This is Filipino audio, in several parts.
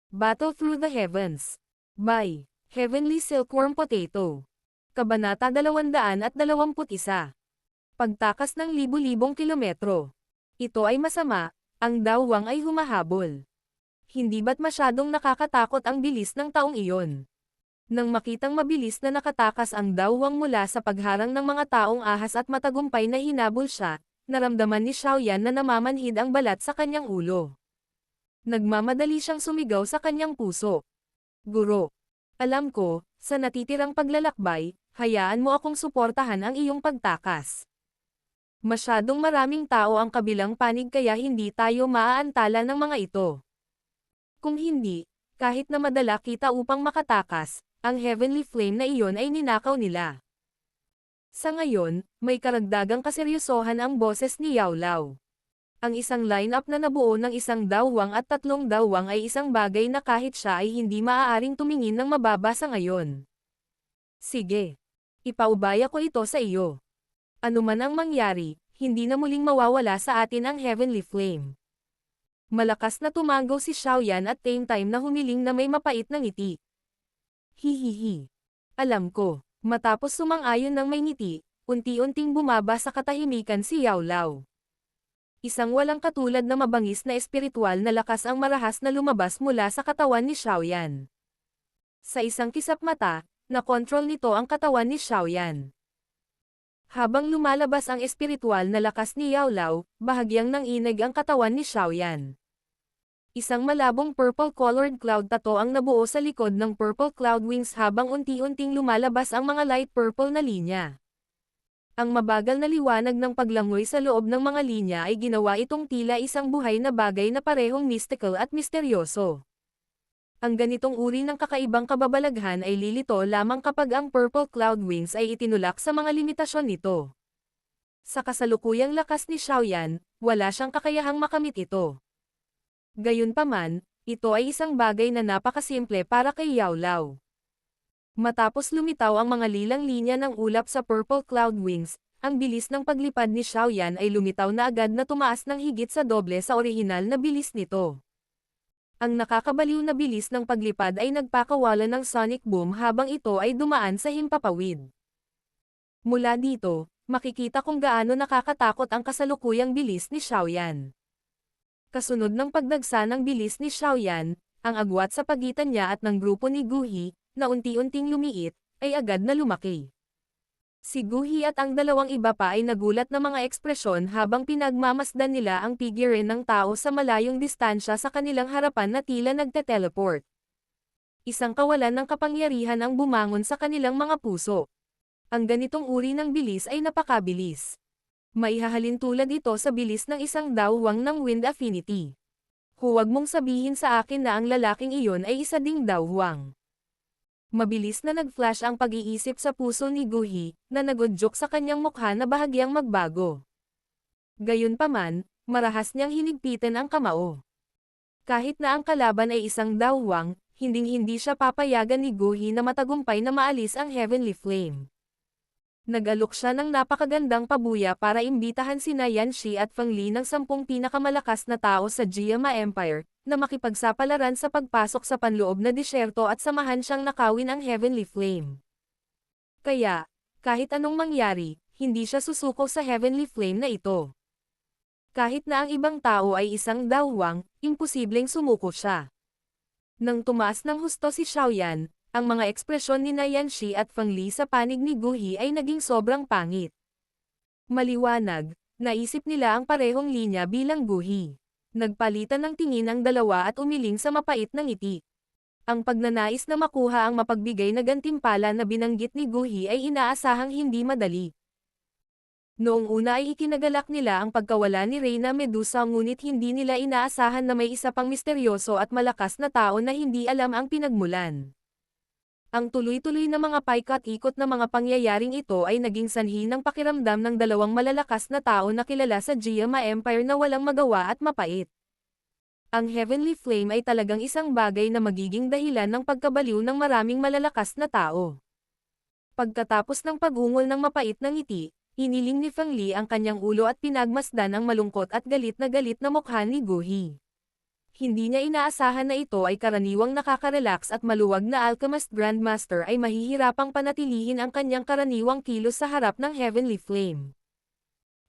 Battle Through the Heavens. By Heavenly Silkworm Potato. Kabanata 221. Pagtakas ng libu-libong kilometro. Ito ay masama, ang dawwang ay humahabol. Hindi ba't masyadong nakakatakot ang bilis ng taong iyon? Nang makitang mabilis na nakatakas ang dawwang mula sa pagharang ng mga taong ahas at matagumpay na hinabol siya, naramdaman ni Xiaoyan na namamanhid ang balat sa kanyang ulo. Nagmamadali siyang sumigaw sa kanyang puso. Guro, alam ko, sa natitirang paglalakbay, hayaan mo akong suportahan ang iyong pagtakas. Masyadong maraming tao ang kabilang panig kaya hindi tayo maaantala ng mga ito. Kung hindi, kahit na madala kita upang makatakas, ang Heavenly Flame na iyon ay ninakaw nila. Sa ngayon, may karagdagang kaseryosohan ang boses ni Yao Lao. Ang isang lineup na nabuo ng isang dawwang at tatlong dawwang ay isang bagay na kahit siya ay hindi maaaring tumingin ng mababa sa ngayon. Sige. Ipaubaya ko ito sa iyo. Ano man ang mangyari, hindi na muling mawawala sa atin ang Heavenly Flame. Malakas na tumango si Xiaoyan at same time na humiling na may mapait na ngiti. Hihihi. Alam ko, matapos sumang-ayon ng may ngiti, unti-unting bumaba sa katahimikan si Yao Lao. Isang walang katulad na mabangis na espiritual na lakas ang marahas na lumabas mula sa katawan ni Xiaoyan. Sa isang kisap mata, nakontrol nito ang katawan ni Xiaoyan. Habang lumalabas ang espiritual na lakas ni Yao Lao, bahagyang nanginig ang katawan ni Xiaoyan. Isang malabong purple-colored cloud tato ang nabuo sa likod ng purple cloud wings habang unti-unting lumalabas ang mga light purple na linya. Ang mabagal na liwanag ng paglangoy sa loob ng mga linya ay ginawa itong tila isang buhay na bagay na parehong mystical at misteryoso. Ang ganitong uri ng kakaibang kababalaghan ay lilito lamang kapag ang purple cloud wings ay itinulak sa mga limitasyon nito. Sa kasalukuyang lakas ni Xiaoyan, wala siyang kakayahang makamit ito. Gayunpaman, ito ay isang bagay na napakasimple para kay Yao Lao. Matapos lumitaw ang mga lilang linya ng ulap sa purple cloud wings, ang bilis ng paglipad ni Xiaoyan ay lumitaw na agad na tumaas ng higit sa doble sa orihinal na bilis nito. Ang nakakabaliw na bilis ng paglipad ay nagpakawala ng sonic boom habang ito ay dumaan sa himpapawid. Mula dito, makikita kung gaano nakakatakot ang kasalukuyang bilis ni Xiaoyan. Kasunod ng pagdagsa ng bilis ni Xiaoyan, ang agwat sa pagitan niya at ng grupo ni Guhi, na unti-unting lumiit, ay agad na lumaki. Si Guhi at ang dalawang iba pa ay nagulat na mga ekspresyon habang pinagmamasdan nila ang pigirin ng tao sa malayong distansya sa kanilang harapan na tila nagte-teleport. Isang kawalan ng kapangyarihan ang bumangon sa kanilang mga puso. Ang ganitong uri ng bilis ay napakabilis. Maihahalin tulad ito sa bilis ng isang dawwang ng wind affinity. Huwag mong sabihin sa akin na ang lalaking iyon ay isa ding dawwang. Mabilis na nag-flash ang pag-iisip sa puso ni Guhi, na nagudyok sa kanyang mukha na bahagyang magbago. Gayunpaman, marahas niyang hinigpitan ang kamao. Kahit na ang kalaban ay isang dawwang, hinding-hindi siya papayagan ni Guhi na matagumpay na maalis ang Heavenly Flame. Nag-alok siya ng napakagandang pabuya para imbitahan sina Yanxi at Feng Li ng 10 pinakamalakas na tao sa Jiama Empire, na makipagsapalaran sa pagpasok sa panloob na disyerto at samahan siyang nakawin ang Heavenly Flame. Kaya, kahit anong mangyari, hindi siya susuko sa Heavenly Flame na ito. Kahit na ang ibang tao ay isang dawwang, imposibleng sumuko siya. Nang tumaas ng husto si Xiaoyan, ang mga ekspresyon ni Yanxi at Feng Li sa panig ni Guhi ay naging sobrang pangit. Maliwanag, naisip nila ang parehong linya bilang Guhi. Nagpalitan ng tingin ang dalawa at umiling sa mapait na ngiti. Ang pagnanais na makuha ang mapagbigay na gantimpala na binanggit ni Guhi ay inaasahang hindi madali. Noong una ay ikinagalak nila ang pagkawala ni Reyna Medusa ngunit hindi nila inaasahan na may isa pang misteryoso at malakas na tao na hindi alam ang pinagmulan. Ang tuloy-tuloy na mga paikot-ikot na mga pangyayaring ito ay naging sanhi ng pakiramdam ng dalawang malalakas na tao na kilala sa Jiama Empire na walang magawa at mapait. Ang Heavenly Flame ay talagang isang bagay na magiging dahilan ng pagkabaliw ng maraming malalakas na tao. Pagkatapos ng pag-ungol ng mapait na ngiti, iniling ni Feng Li ang kanyang ulo at pinagmasdan ang malungkot at galit na mukha ni Guhi. Hindi niya inaasahan na ito ay karaniwang nakaka-relax at maluwag na Alchemist Grandmaster ay mahihirapang panatilihin ang kanyang karaniwang kilos sa harap ng Heavenly Flame.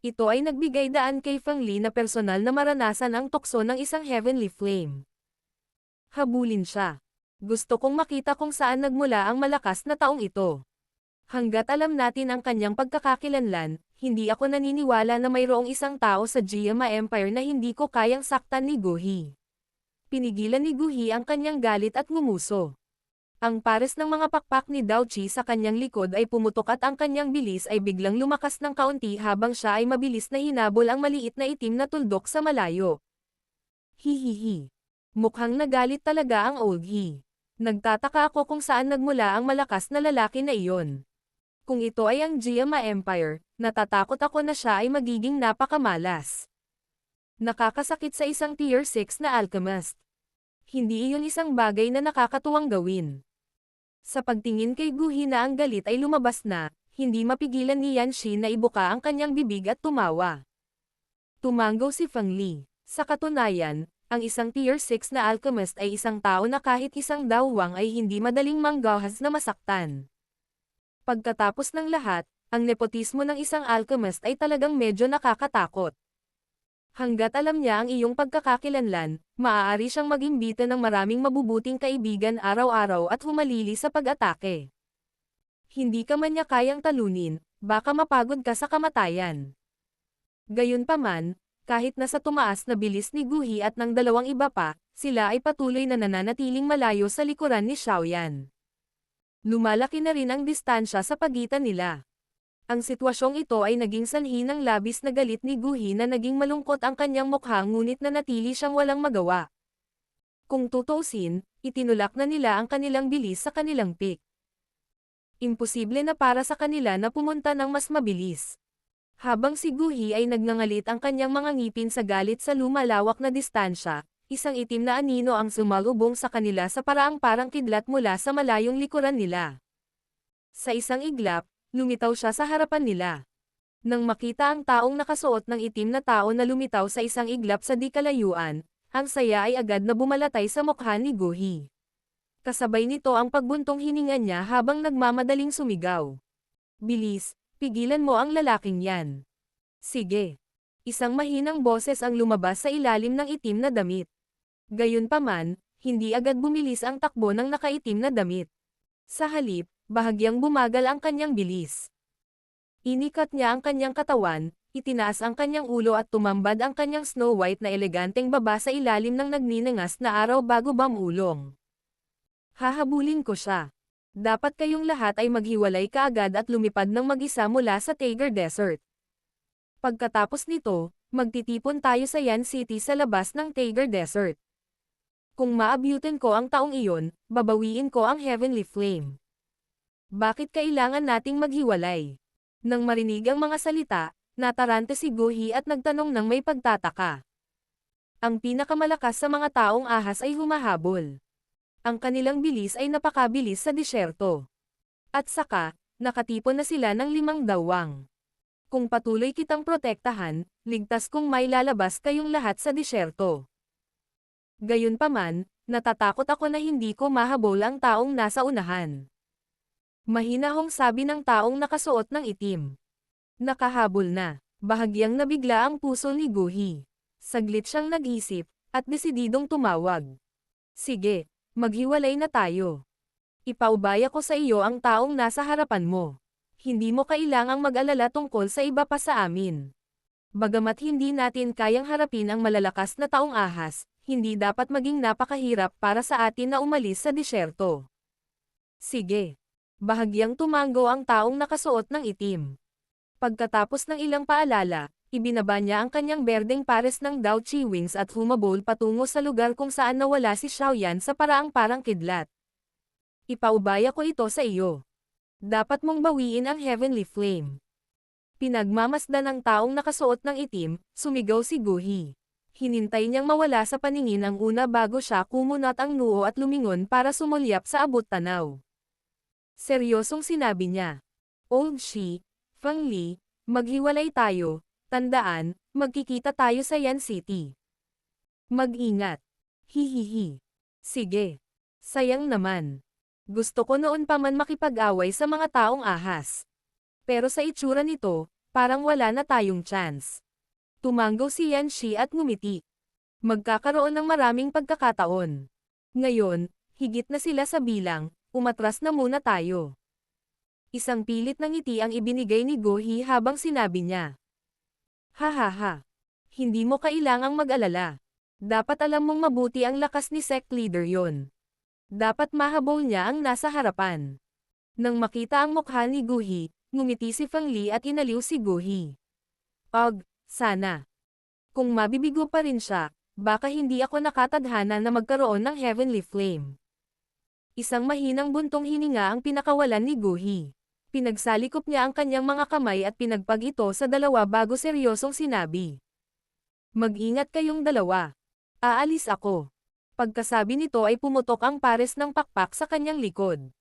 Ito ay nagbigay daan kay Feng Li na personal na maranasan ang tukso ng isang Heavenly Flame. Habulin siya. Gusto kong makita kung saan nagmula ang malakas na taong ito. Hanggat alam natin ang kanyang pagkakakilanlan, hindi ako naniniwala na mayroong isang tao sa Jiama Empire na hindi ko kayang saktan ni Guhi. Pinigilan ni Guhi ang kanyang galit at ngumuso. Ang pares ng mga pakpak ni Dao Qi sa kanyang likod ay pumutok at ang kanyang bilis ay biglang lumakas ng kaunti habang siya ay mabilis na hinabol ang maliit na itim na tuldok sa malayo. Hihihi. Mukhang nagalit talaga ang Old He. Nagtataka ako kung saan nagmula ang malakas na lalaki na iyon. Kung ito ay ang Jiama Empire, natatakot ako na siya ay magiging napakamalas. Nakakasakit sa isang Tier 6 na alchemist. Hindi iyon isang bagay na nakakatuwang gawin. Sa pagtingin kay Guhi na ang galit ay lumabas na, hindi mapigilan ni Yan Shi na ibuka ang kanyang bibig at tumawa. Tumango si Feng Li. Sa katunayan, ang isang Tier 6 na alchemist ay isang tao na kahit isang dawang ay hindi madaling manggahas na masaktan. Pagkatapos ng lahat, ang nepotismo ng isang alchemist ay talagang medyo nakakatakot. Hanggat alam niya ang iyong pagkakakilanlan, maaari siyang mag-imbita ng maraming mabubuting kaibigan araw-araw at humalili sa pag-atake. Hindi ka man niya kayang talunin, baka mapagod ka sa kamatayan. Gayunpaman, kahit nasa tumaas na bilis ni Guhi at ng dalawang iba pa, sila ay patuloy na nananatiling malayo sa likuran ni Xiaoyan. Lumalaki na rin ang distansya sa pagitan nila. Ang sitwasyong ito ay naging sanhi ng labis na galit ni Guhi na naging malungkot ang kanyang mukha ngunit nanatili siyang walang magawa. Kung tutuusin, itinulak na nila ang kanilang bilis sa kanilang peak. Imposible na para sa kanila na pumunta ng mas mabilis. Habang si Guhi ay nagngangalit ang kanyang mga ngipin sa galit sa lumalawak na distansya, isang itim na anino ang sumalubong sa kanila sa paraang parang kidlat mula sa malayong likuran nila. Sa isang iglap, lumitaw siya sa harapan nila. Nang makita ang taong nakasuot ng itim na tao na lumitaw sa isang iglap sa di kalayuan, ang saya ay agad na bumalatay sa mukha ni Guhi. Kasabay nito ang pagbuntong hininga niya habang nagmamadaling sumigaw. Bilis, pigilan mo ang lalaking yan. Sige. Isang mahinang boses ang lumabas sa ilalim ng itim na damit. Gayunpaman, hindi agad bumilis ang takbo ng nakaitim na damit. Sa halip, bahagyang bumagal ang kanyang bilis. Inikat niya ang kanyang katawan, itinaas ang kanyang ulo at tumambad ang kanyang snow white na eleganteng baba sa ilalim ng nagninangas na araw bago bamulong. Hahabulin ko siya. Dapat kayong lahat ay maghiwalay kaagad at lumipad ng mag-isa mula sa Tiger Desert. Pagkatapos nito, magtitipon tayo sa Yan City sa labas ng Tiger Desert. Kung maabutin ko ang taong iyon, babawiin ko ang Heavenly Flame. Bakit kailangan nating maghiwalay? Nang marinig ang mga salita, natarante si Guhi at nagtanong ng may pagtataka. Ang pinakamalakas sa mga taong ahas ay humahabol. Ang kanilang bilis ay napakabilis sa disyerto. At saka, nakatipon na sila ng 5 dawang. Kung patuloy kitang protektahan, ligtas kung may lalabas kayong lahat sa disyerto. Gayunpaman, natatakot ako na hindi ko mahabol ang taong nasa unahan. Mahinahong sabi ng taong nakasuot ng itim. Nakahabol na. Bahagyang nabigla ang puso ni Guhi. Saglit siyang nag-isip, at desididong tumawag. Sige, maghiwalay na tayo. Ipaubaya ko sa iyo ang taong nasa harapan mo. Hindi mo kailangang mag-alala tungkol sa iba pa sa amin. Bagamat hindi natin kayang harapin ang malalakas na taong ahas, hindi dapat maging napakahirap para sa atin na umalis sa disyerto. Sige. Bahagyang tumango ang taong nakasuot ng itim. Pagkatapos ng ilang paalala, ibinaba niya ang kanyang berdeng pares ng Dao Qi wings at humabol patungo sa lugar kung saan nawala si Xiaoyan sa paraang parang kidlat. Ipaubaya ko ito sa iyo. Dapat mong bawiin ang Heavenly Flame. Pinagmamasdan ng taong nakasuot ng itim, sumigaw si Guhi. Hinintay niyang mawala sa paningin ang una bago siya kumunat ang noo at lumingon para sumulyap sa abot tanaw. Seryosong sinabi niya. Old Shi, Feng Li, maghiwalay tayo, tandaan, magkikita tayo sa Yan City. Mag-ingat. Hihihi. Sige. Sayang naman. Gusto ko noon pa man makipag-away sa mga taong ahas. Pero sa itsura nito, parang wala na tayong chance. Tumanggo si Yanxi at ngumiti. Magkakaroon ng maraming pagkakataon. Ngayon, higit na sila sa bilang, umatras na muna tayo. Isang pilit ng ngiti ang ibinigay ni Gohi habang sinabi niya. Hahaha. Hindi mo kailangang mag-alala. Dapat alam mong mabuti ang lakas ni sect leader yon. Dapat mahabol niya ang nasa harapan. Nang makita ang mukha ni Gohi, ngumiti si Feng Li at inaliw si Gohi. Sana. Kung mabibigo pa rin siya, baka hindi ako nakatadhana na magkaroon ng heavenly flame. Isang mahinang buntong hininga ang pinakawalan ni Gohi. Pinagsalikop niya ang kanyang mga kamay at pinagpag ito sa dalawa bago seryosong sinabi. Mag-ingat kayong dalawa. Aalis ako. Pagkasabi nito ay pumutok ang pares ng pakpak sa kanyang likod.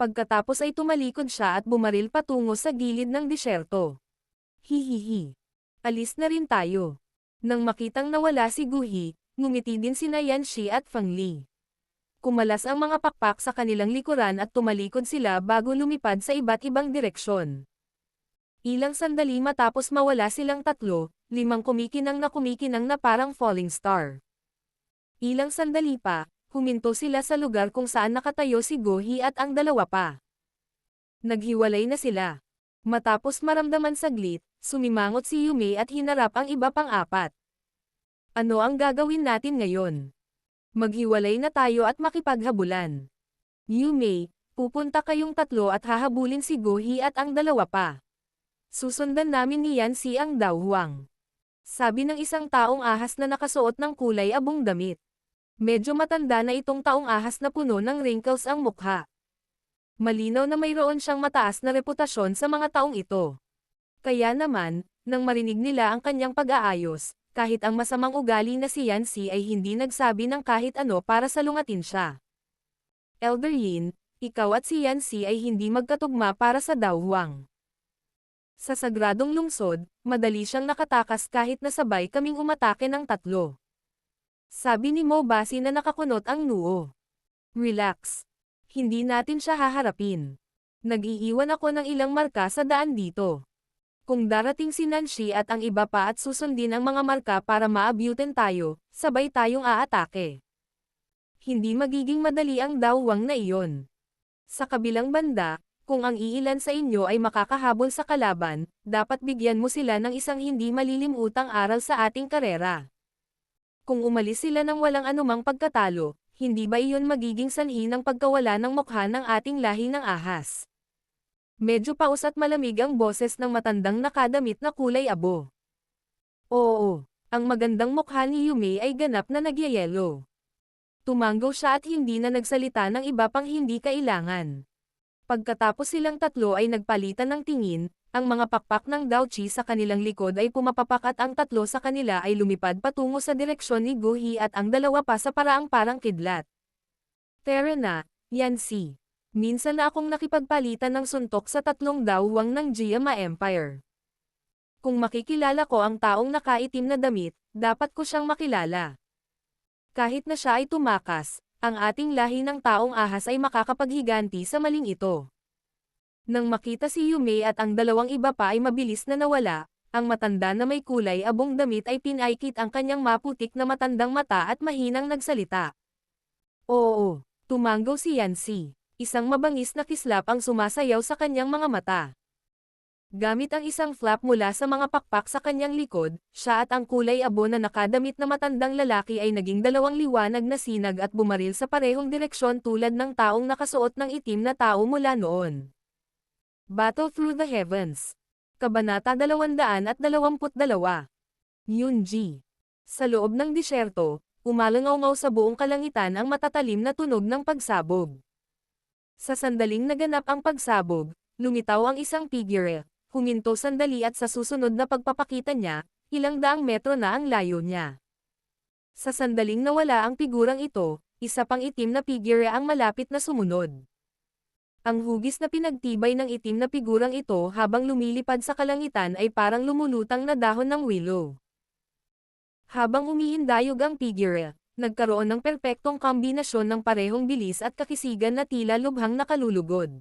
Pagkatapos ay tumalikod siya at bumaril patungo sa gilid ng disyerto. Hihihi. Alis na rin tayo. Nang makitang nawala si Gohi, ngumiti din sina Yanxi at Feng Li. Kumalas ang mga pakpak sa kanilang likuran at tumalikod sila bago lumipad sa iba't ibang direksyon. Ilang sandali matapos mawala silang tatlo, limang kumikinang na parang falling star. Ilang sandali pa, huminto sila sa lugar kung saan nakatayo si Gohi at ang dalawa pa. Naghiwalay na sila. Matapos maramdaman saglit, sumimangot si Yume at hinarap ang iba pang apat. Ano ang gagawin natin ngayon? Maghiwalay na tayo at makipaghabulan. Yume, pupunta kayong tatlo at hahabulin si Gohi at ang dalawa pa. Susundan namin ni Yanxi ang Daohuang. Sabi ng isang taong ahas na nakasuot ng kulay abong damit. Medyo matanda na itong taong ahas na puno ng wrinkles ang mukha. Malinaw na mayroon siyang mataas na reputasyon sa mga taong ito. Kaya naman, nang marinig nila ang kanyang pag-aayos, kahit ang masamang ugali na si Yanxi ay hindi nagsabi ng kahit ano para salungatin siya. Elder Yin, ikaw at si Yanxi ay hindi magkatugma para sa Daohuang. Sa sagradong lungsod, madali siyang nakatakas kahit nasabay kaming umatake ng tatlo. Sabi ni Mo Basi na nakakunot ang noo. Relax. Hindi natin siya haharapin. Nag-iiwan ako ng ilang marka sa daan dito. Kung darating si Nanxi at ang iba pa at susundin ang mga marka para maabutin tayo, sabay tayong aatake. Hindi magiging madali ang Daohuang na iyon. Sa kabilang banda, kung ang iilan sa inyo ay makakahabol sa kalaban, dapat bigyan mo sila ng isang hindi malilimutang aral sa ating karera. Kung umalis sila ng walang anumang pagkatalo, hindi ba iyon magiging sanhi ng pagkawala ng mukha ng ating lahi ng ahas? Medyo paus at malamig ang boses ng matandang nakadamit na kulay abo. Oo, ang magandang mukha ni Yume ay ganap na nagyayelo. Tumanggo siya at hindi na nagsalita ng iba pang hindi kailangan. Pagkatapos silang tatlo ay nagpalitan ng tingin, ang mga pakpak ng Daochi sa kanilang likod ay pumapapak at ang tatlo sa kanila ay lumipad patungo sa direksyon ni Gohi at ang dalawa pa sa paraang parang kidlat. Tara na, Yanxi. Minsan na akong nakipagpalitan ng suntok sa tatlong Daohuang ng Jiama Empire. Kung makikilala ko ang taong nakaitim na damit, dapat ko siyang makilala. Kahit na siya ay tumakas, ang ating lahi ng taong ahas ay makakapaghiganti sa maling ito. Nang makita si Yume at ang dalawang iba pa ay mabilis na nawala, ang matanda na may kulay abong damit ay pinaikit ang kanyang maputik na matandang mata at mahinang nagsalita. Oo, tumanggo si Yanxi. Isang mabangis na kislap ang sumasayaw sa kanyang mga mata. Gamit ang isang flap mula sa mga pakpak sa kanyang likod, siya at ang kulay abo na nakadamit na matandang lalaki ay naging dalawang liwanag na sinag at bumaril sa parehong direksyon tulad ng taong nakasuot ng itim na tao mula noon. Battle Through the Heavens. Kabanata 222. Yunji. Sa loob ng disyerto, umalangaw sa buong kalangitan ang matatalim na tunog ng pagsabog. Sa sandaling naganap ang pagsabog, lumitaw ang isang figure, huminto sandali at sa susunod na pagpapakita niya, ilang daang metro na ang layo niya. Sa sandaling nawala ang figurang ito, isa pang itim na figure ang malapit na sumunod. Ang hugis na pinagtibay ng itim na figurang ito habang lumilipad sa kalangitan ay parang lumulutang na dahon ng willow. Habang umiindayog ang figure, Nagkaroon ng perpektong kombinasyon ng parehong bilis at kakisigan na tila lubhang nakalulugod.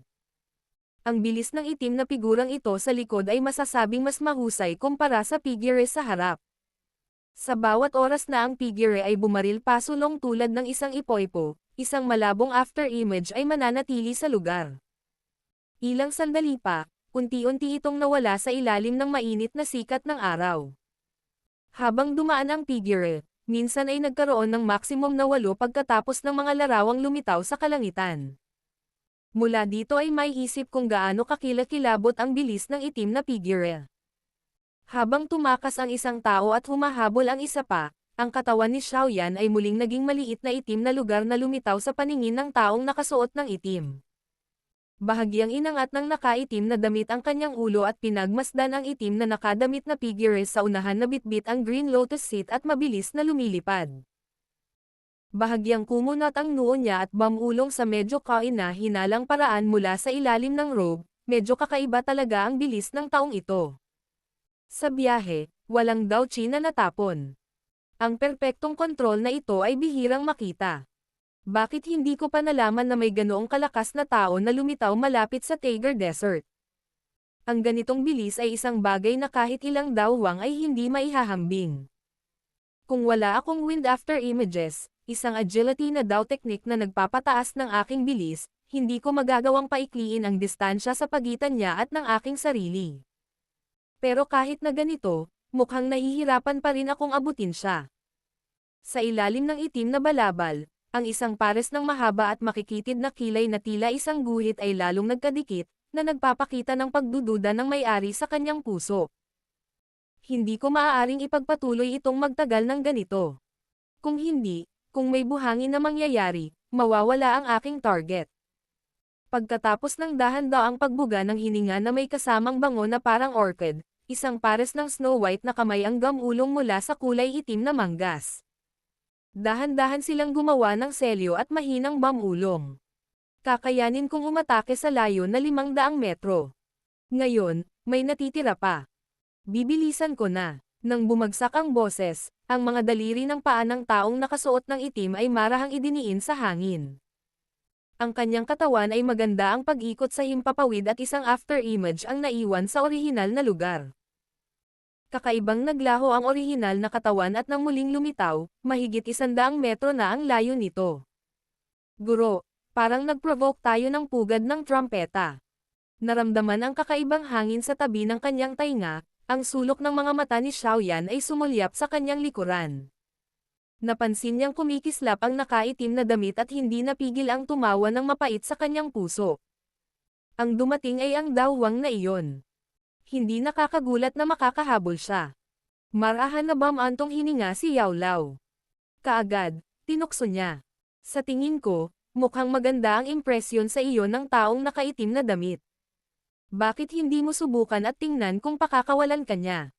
Ang bilis ng itim na figurang ito sa likod ay masasabing mas mahusay kumpara sa figure sa harap. Sa bawat oras na ang figure ay bumaril pasulong tulad ng isang ipoypo, isang malabong after image ay mananatili sa lugar. Ilang sandali pa, unti-unti itong nawala sa ilalim ng mainit na sikat ng araw. Habang dumaan ang figure, minsan ay nagkaroon ng maximum na 8 pagkatapos ng mga larawang lumitaw sa kalangitan. Mula dito ay maiisip kung gaano kakilakilabot ang bilis ng itim na figure. Habang tumakas ang isang tao at humahabol ang isa pa, ang katawan ni Xiaoyan ay muling naging maliit na itim na lugar na lumitaw sa paningin ng taong nakasuot ng itim. Bahagyang inangat ng nakaitim na damit ang kanyang ulo at pinagmasdan ang itim na nakadamit na figure sa unahan na bitbit ang Green Lotus seat at mabilis na lumilipad. Bahagyang kumunat ang noo niya at bamulong sa medyo kahina-hinalang paraan mula sa ilalim ng robe, medyo kakaiba talaga ang bilis ng taong ito. Sa biyahe, walang douchi na natapon. Ang perpektong kontrol na ito ay bihirang makita. Bakit hindi ko pa nalaman na may ganoong kalakas na tao na lumitaw malapit sa Tiger Desert? Ang ganitong bilis ay isang bagay na kahit ilang dawwang ay hindi maihahambing. Kung wala akong wind after images, isang agility na daw teknik na nagpapataas ng aking bilis, hindi ko magagawang paikliin ang distansya sa pagitan niya at ng aking sarili. Pero kahit na ganito, mukhang nahihirapan pa rin akong abutin siya. Sa ilalim ng itim na balabal, ang isang pares ng mahaba at makikitid na kilay na tila isang guhit ay lalong nagkadikit, na nagpapakita ng pagdududa ng may-ari sa kanyang puso. Hindi ko maaaring ipagpatuloy itong magtagal ng ganito. Kung hindi, kung may buhangin na mangyayari, mawawala ang aking target. Pagkatapos ng dahan-daang pagbuga ng hininga na may kasamang bango na parang orchid, isang pares ng Snow White na kamay ang gamulong mula sa kulay itim na manggas. Dahan-dahan silang gumawa ng selyo at mahinang bamulong. Kakayanin kong umatake sa layo na 500 metro. Ngayon, may natitira pa. Bibilisan ko na. Nang bumagsak ang boses, ang mga daliri ng paa ng taong nakasuot ng itim ay marahang idiniin sa hangin. Ang kanyang katawan ay maganda ang pag-ikot sa himpapawid at isang after image ang naiwan sa orihinal na lugar. Kakaibang naglaho ang orihinal na katawan at nang muling lumitaw, mahigit 100 metro na ang layo nito. Guro, parang nag-provoke tayo ng pugad ng trumpeta. Naramdaman ang kakaibang hangin sa tabi ng kanyang tainga, ang sulok ng mga mata ni Xiaoyan ay sumulyap sa kanyang likuran. Napansin niyang kumikislap ang nakaitim na damit at hindi napigil ang tumawa ng mapait sa kanyang puso. Ang dumating ay ang dawwang na iyon. Hindi nakakagulat na makakahabol siya. Marahan na bamantong hininga si Yao Lao. Kaagad, tinukso niya. Sa tingin ko, mukhang maganda ang impresyon sa iyo ng taong nakaitim na damit. Bakit hindi mo subukan at tingnan kung pakakawalan ka niya?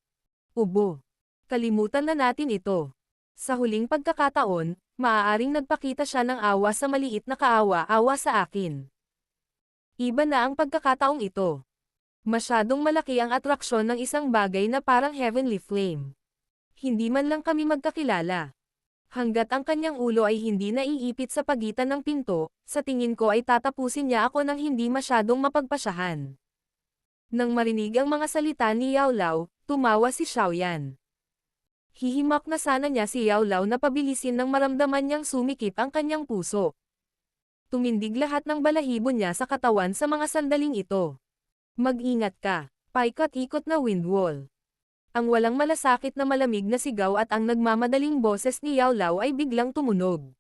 Ubo. Kalimutan na natin ito. Sa huling pagkakataon, maaaring nagpakita siya ng awa sa maliit na kaawa-awa sa akin. Iba na ang pagkakataong ito. Masyadong malaki ang atraksyon ng isang bagay na parang heavenly flame. Hindi man lang kami magkakilala. Hanggat ang kanyang ulo ay hindi naiipit sa pagitan ng pinto, sa tingin ko ay tatapusin niya ako ng hindi masyadong mapagpasyahan. Nang marinig ang mga salita ni Yao Lao, tumawa si Xiaoyan. Hihimak na sana niya si Yao Lao na pabilisin nang maramdaman niyang sumikip ang kanyang puso. Tumindig lahat ng balahibo niya sa katawan sa mga sandaling ito. Mag-ingat ka, paikat-ikot na windwall. Ang walang malasakit na malamig na sigaw at ang nagmamadaling boses ni Yao Lao ay biglang tumunog.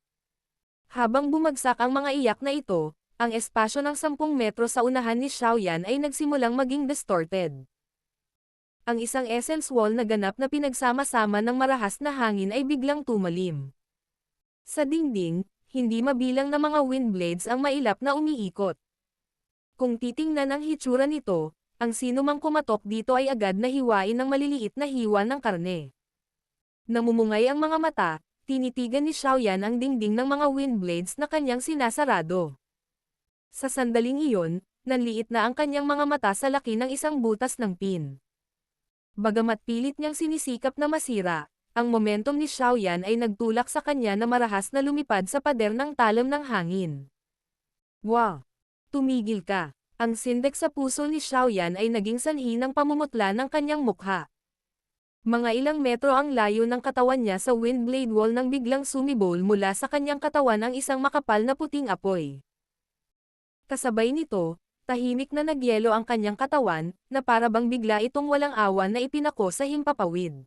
Habang bumagsak ang mga iyak na ito, ang espasyo ng 10 metro sa unahan ni Xiaoyan ay nagsimulang maging distorted. Ang isang essence wall na ganap na pinagsama-sama ng marahas na hangin ay biglang tumalim. Sa dingding, hindi mabilang na mga wind blades ang mailap na umiikot. Kung titingnan ang hitsura nito, ang sinumang kumatok dito ay agad na hiwain ng maliliit na hiwa ng karne. Namumungay ang mga mata, tinitigan ni Xiaoyan ang dingding ng mga wind blades na kanyang sinasarado. Sa sandaling iyon, nanliit na ang kanyang mga mata sa laki ng isang butas ng pin. Bagamat pilit niyang sinisikap na masira, ang momentum ni Xiaoyan ay nagtulak sa kanya na marahas na lumipad sa pader ng talam ng hangin. Wow! Tumigil ka! Ang sindak sa puso ni Xiaoyan ay naging sanhi ng pamumutla ng kanyang mukha. Mga ilang metro ang layo ng katawan niya sa Windblade Wall nang biglang sumibol mula sa kanyang katawan ang isang makapal na puting apoy. Kasabay nito, tahimik na nagyelo ang kanyang katawan, na para bang bigla itong walang awan na ipinako sa himpapawid.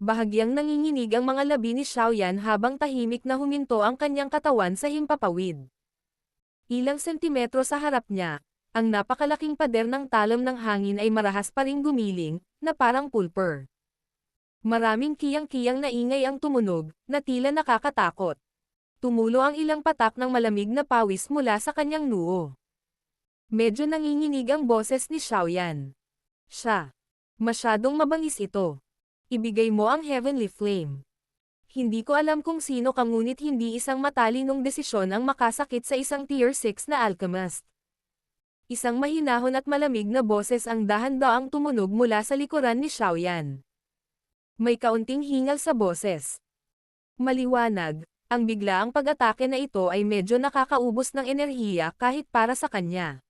Bahagyang nanginginig ang mga labi ni Xiaoyan habang tahimik na huminto ang kanyang katawan sa himpapawid. Ilang sentimetro sa harap niya, ang napakalaking pader ng talam ng hangin ay marahas pa ring gumiling, na parang pulper. Maraming kiyang-kiyang na ingay ang tumunog, na tila nakakatakot. Tumulo ang ilang patak ng malamig na pawis mula sa kanyang noo. Medyo nanginginig ang boses ni Xiaoyan. Siya. Masyadong mabangis ito. Ibigay mo ang Heavenly Flame. Hindi ko alam kung sino ka ngunit hindi isang matalinong desisyon ang makasakit sa isang Tier 6 na alchemist. Isang mahinahon at malamig na boses ang dahan-daang tumunog mula sa likuran ni Xiaoyan. May kaunting hingal sa boses. Maliwanag, ang biglaang pag-atake na ito ay medyo nakakaubos ng enerhiya kahit para sa kanya.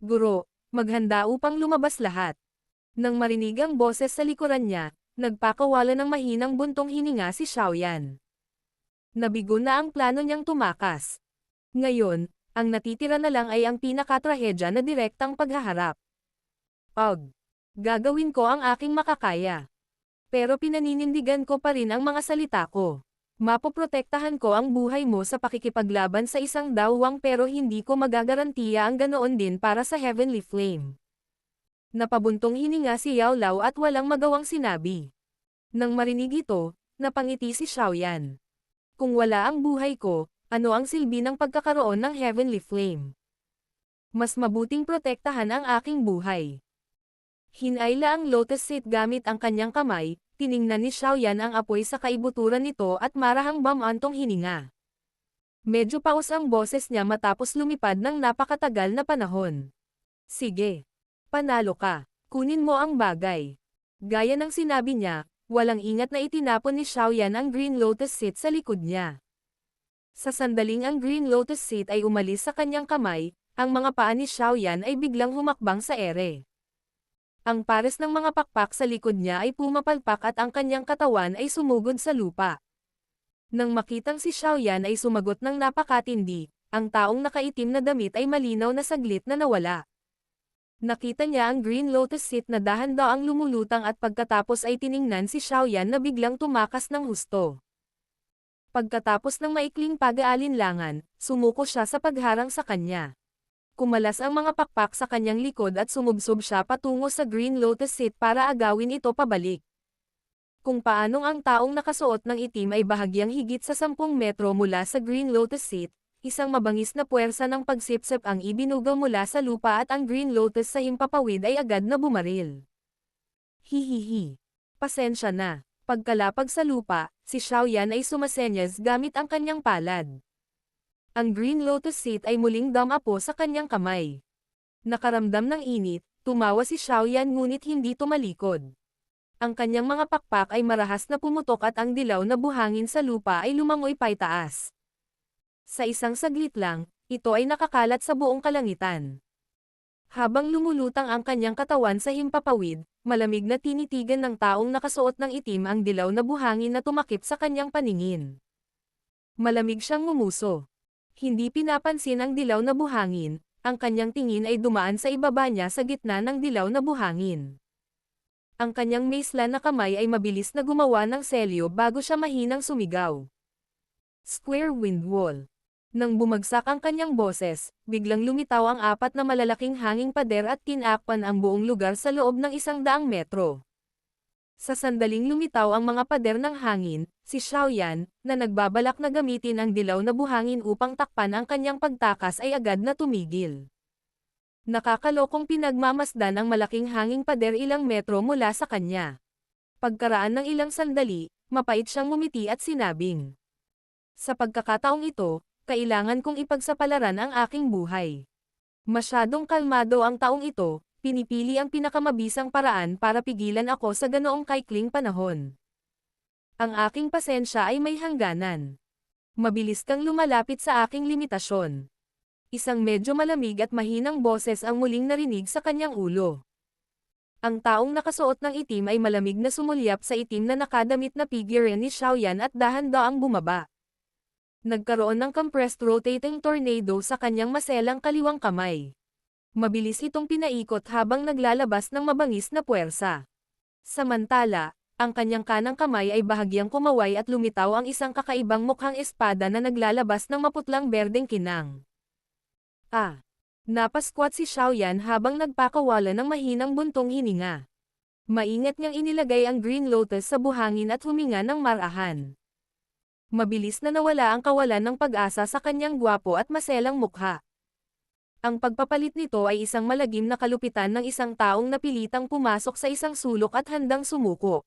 Guro, maghanda upang lumabas lahat. Nang marinig ang boses sa likuran niya, nagpakawala ng mahinang buntong hininga si Xiaoyan. Nabigo na ang plano niyang tumakas. Ngayon, ang natitira na lang ay ang pinakatrahedya na direktang paghaharap. Gagawin ko ang aking makakaya. Pero pinaninindigan ko pa rin ang mga salita ko. Mapoprotektahan ko ang buhay mo sa pakikipaglaban sa isang dawang pero hindi ko magagarantiya ang ganoon din para sa Heavenly Flame. Napabuntong hininga si Yao Lao at walang magawang sinabi. Nang marinig ito, napangiti si Xiaoyan. Kung wala ang buhay ko, ano ang silbi ng pagkakaroon ng Heavenly Flame? Mas mabuting protektahan ang aking buhay. Hinayla ang Lotus Seed gamit ang kanyang kamay, tiningnan ni Xiaoyan ang apoy sa kaibuturan nito at marahang bamantong hininga. Medyo paus ang boses niya matapos lumipad ng napakatagal na panahon. Sige. Panalo ka. Kunin mo ang bagay. Gaya ng sinabi niya, walang ingat na itinapon ni Xiaoyan ang Green Lotus Seed sa likod niya. Sa sandaling ang Green Lotus Seed ay umalis sa kanyang kamay, ang mga paa ni Xiaoyan ay biglang humakbang sa ere. Ang pares ng mga pakpak sa likod niya ay pumapalpak at ang kanyang katawan ay sumugod sa lupa. Nang makitang si Xiaoyan ay sumagot ng napakatindi, ang taong nakaitim na damit ay malinaw na saglit na nawala. Nakita niya ang Green Lotus Seed na dahan-daang lumulutang at pagkatapos ay tiningnan si Xiaoyan na biglang tumakas ng husto. Pagkatapos ng maikling pag-aalinlangan, sumuko siya sa pagharang sa kanya. Kumalas ang mga pakpak sa kanyang likod at sumubsob siya patungo sa Green Lotus Seed para agawin ito pabalik. Kung paanong ang taong nakasuot ng itim ay bahagyang higit sa 10 metro mula sa Green Lotus Seed, isang mabangis na puwersa ng pagsipsip ang ibinugaw mula sa lupa at ang Green Lotus sa himpapawid ay agad na bumaril. Hihihi. Pasensya na. Pagkalapag sa lupa, si Xiaoyan ay sumasenyas gamit ang kanyang palad. Ang Green Lotus Seed ay muling damapo sa kanyang kamay. Nakaramdam ng init, tumawa si Xiaoyan ngunit hindi tumalikod. Ang kanyang mga pakpak ay marahas na pumutok at ang dilaw na buhangin sa lupa ay lumangoy paitaas. Sa isang saglit lang, ito ay nakakalat sa buong kalangitan. Habang lumulutang ang kanyang katawan sa himpapawid, malamig na tinitigan ng taong nakasuot ng itim ang dilaw na buhangin na tumakip sa kanyang paningin. Malamig siyang ngumuso. Hindi pinapansin ang dilaw na buhangin, ang kanyang tingin ay dumaan sa ibaba niya sa gitna ng dilaw na buhangin. Ang kanyang maislan na kamay ay mabilis na gumawa ng selyo bago siya mahinang sumigaw. Square Wind Wall. Nang bumagsak ang kanyang boses, biglang lumitaw ang 4 na malalaking hanging pader at tinakpan ang buong lugar sa loob ng 100 metro. Sa sandaling lumitaw ang mga pader ng hangin, si Xiaoyan, na nagbabalak na gamitin ang dilaw na buhangin upang takpan ang kanyang pagtakas ay agad na tumigil. Nakakalokong pinagmamasdan ang malaking hanging pader ilang metro mula sa kanya. Pagkaraan ng ilang sandali, mapait siyang ngumiti at sinabing, "Sa pagkakataong ito, kailangan kong ipagsapalaran ang aking buhay." Masyadong kalmado ang taong ito, pinipili ang pinakamabisang paraan para pigilan ako sa ganoong kaikling panahon. Ang aking pasensya ay may hangganan. Mabilis kang lumalapit sa aking limitasyon. Isang medyo malamig at mahinang boses ang muling narinig sa kanyang ulo. Ang taong nakasuot ng itim ay malamig na sumulyap sa itim na nakadamit na figure ni Xiaoyan at dahan-daang bumaba. Nagkaroon ng compressed rotating tornado sa kanyang maselang kaliwang kamay. Mabilis itong pinaikot habang naglalabas ng mabangis na puwersa. Samantala, ang kanyang kanang kamay ay bahagyang kumaway at lumitaw ang isang kakaibang mukhang espada na naglalabas ng maputlang berdeng kinang. Napasquat si Xiaoyan habang nagpakawala ng mahinang buntong hininga. Maingat niyang inilagay ang Green Lotus sa buhangin at huminga ng marahan. Mabilis na nawala ang kawalan ng pag-asa sa kanyang gwapo at maselang mukha. Ang pagpapalit nito ay isang malagim na kalupitan ng isang taong napilitang pumasok sa isang sulok at handang sumuko.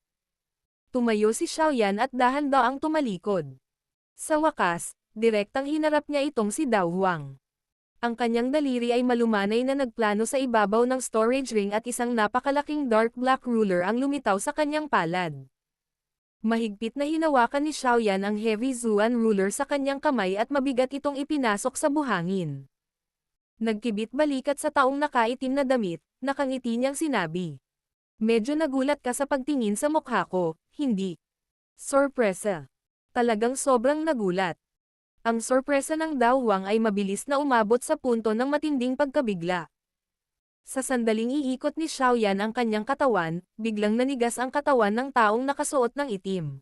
Tumayo si Xiaoyan at dahan-daang tumalikod. Sa wakas, direktang hinarap niya itong si Dao Huang. Ang kanyang daliri ay malumanay na nagplano sa ibabaw ng storage ring at isang napakalaking dark black ruler ang lumitaw sa kanyang palad. Mahigpit na hinawakan ni Xiaoyan ang heavy Zuan ruler sa kanyang kamay at mabigat itong ipinasok sa buhangin. Nagkibit balikat sa taong nakaitim na damit, nakangiti niyang sinabi. Medyo nagulat ka sa pagtingin sa mukha ko, hindi? Sorpresa. Talagang sobrang nagulat. Ang sorpresa ng Dao Huang ay mabilis na umabot sa punto ng matinding pagkabigla. Sa sandaling iikot ni Xiaoyan ang kanyang katawan, biglang nanigas ang katawan ng taong nakasuot ng itim.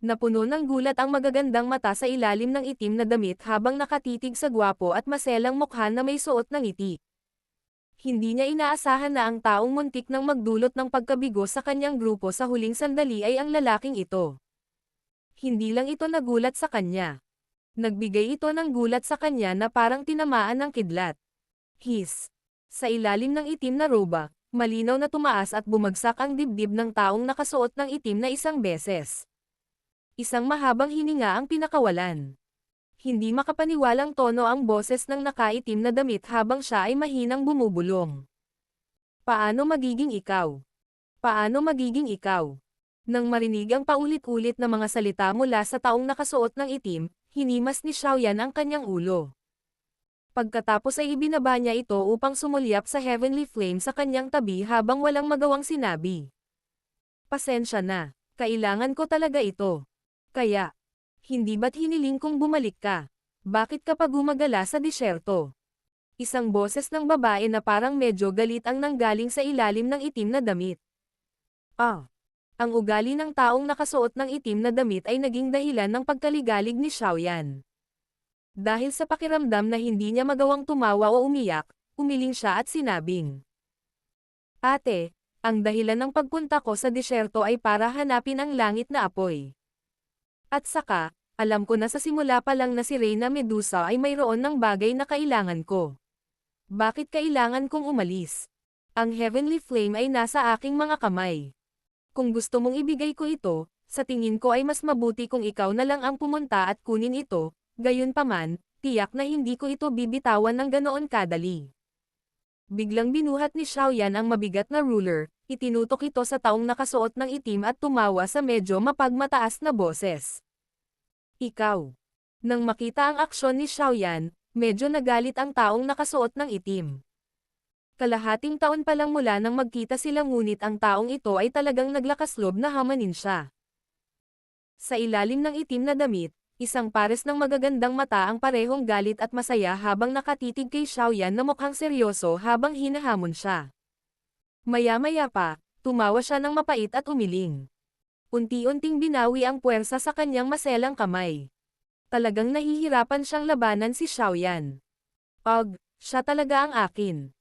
Napuno ng gulat ang magagandang mata sa ilalim ng itim na damit habang nakatitig sa gwapo at maselang mukha na may suot ng ngiti. Hindi niya inaasahan na ang taong muntik nang magdulot ng pagkabigo sa kanyang grupo sa huling sandali ay ang lalaking ito. Hindi lang ito nagulat sa kanya. Nagbigay ito ng gulat sa kanya na parang tinamaan ng kidlat. Sa ilalim ng itim na roba, malinaw na tumaas at bumagsak ang dibdib ng taong nakasuot ng itim na isang beses. Isang mahabang hininga ang pinakawalan. Hindi makapaniwalang tono ang boses ng nakaitim na damit habang siya ay mahinang bumubulong. Paano magiging ikaw? Paano magiging ikaw? Nang marinig ang paulit-ulit na mga salita mula sa taong nakasuot ng itim, hinimas ni Xiaoyan ang kanyang ulo. Pagkatapos ay ibinaba niya ito upang sumulyap sa heavenly flame sa kanyang tabi habang walang magawang sinabi. Pasensya na, kailangan ko talaga ito. Kaya, hindi ba't hiniling kong bumalik ka? Bakit ka pa gumagala sa disyerto? Isang boses ng babae na parang medyo galit ang nanggaling sa ilalim ng itim na damit. Ang ugali ng taong nakasuot ng itim na damit ay naging dahilan ng pagkaligalig ni Xiaoyan. Dahil sa pakiramdam na hindi niya magawang tumawa o umiyak, umiling siya at sinabing, Ate, ang dahilan ng pagpunta ko sa disyerto ay para hanapin ang langit na apoy. At saka, alam ko na sa simula pa lang na si Reyna Medusa ay mayroon ng bagay na kailangan ko. Bakit kailangan kong umalis? Ang heavenly flame ay nasa aking mga kamay. Kung gusto mong ibigay ko ito, sa tingin ko ay mas mabuti kung ikaw na lang ang pumunta at kunin ito, gayunpaman, tiyak na hindi ko ito bibitawan ng ganoon kadali. Biglang binuhat ni Xiaoyan ang mabigat na ruler, itinutok ito sa taong nakasuot ng itim at tumawa sa medyo mapagmataas na boses. Ikaw. Nang makita ang aksyon ni Xiaoyan, medyo nagalit ang taong nakasuot ng itim. Kalahating taon pa lang mula nang magkita sila ngunit ang taong ito ay talagang naglakasloob na hamanin siya. Sa ilalim ng itim na damit, isang pares ng magagandang mata ang parehong galit at masaya habang nakatitig kay Xiaoyan na mukhang seryoso habang hinahamon siya. Maya-maya pa, tumawa siya ng mapait at umiling. Unti-unting binawi ang puwersa sa kanyang maselang kamay. Talagang nahihirapan siyang labanan si Xiaoyan. Siya talaga ang akin.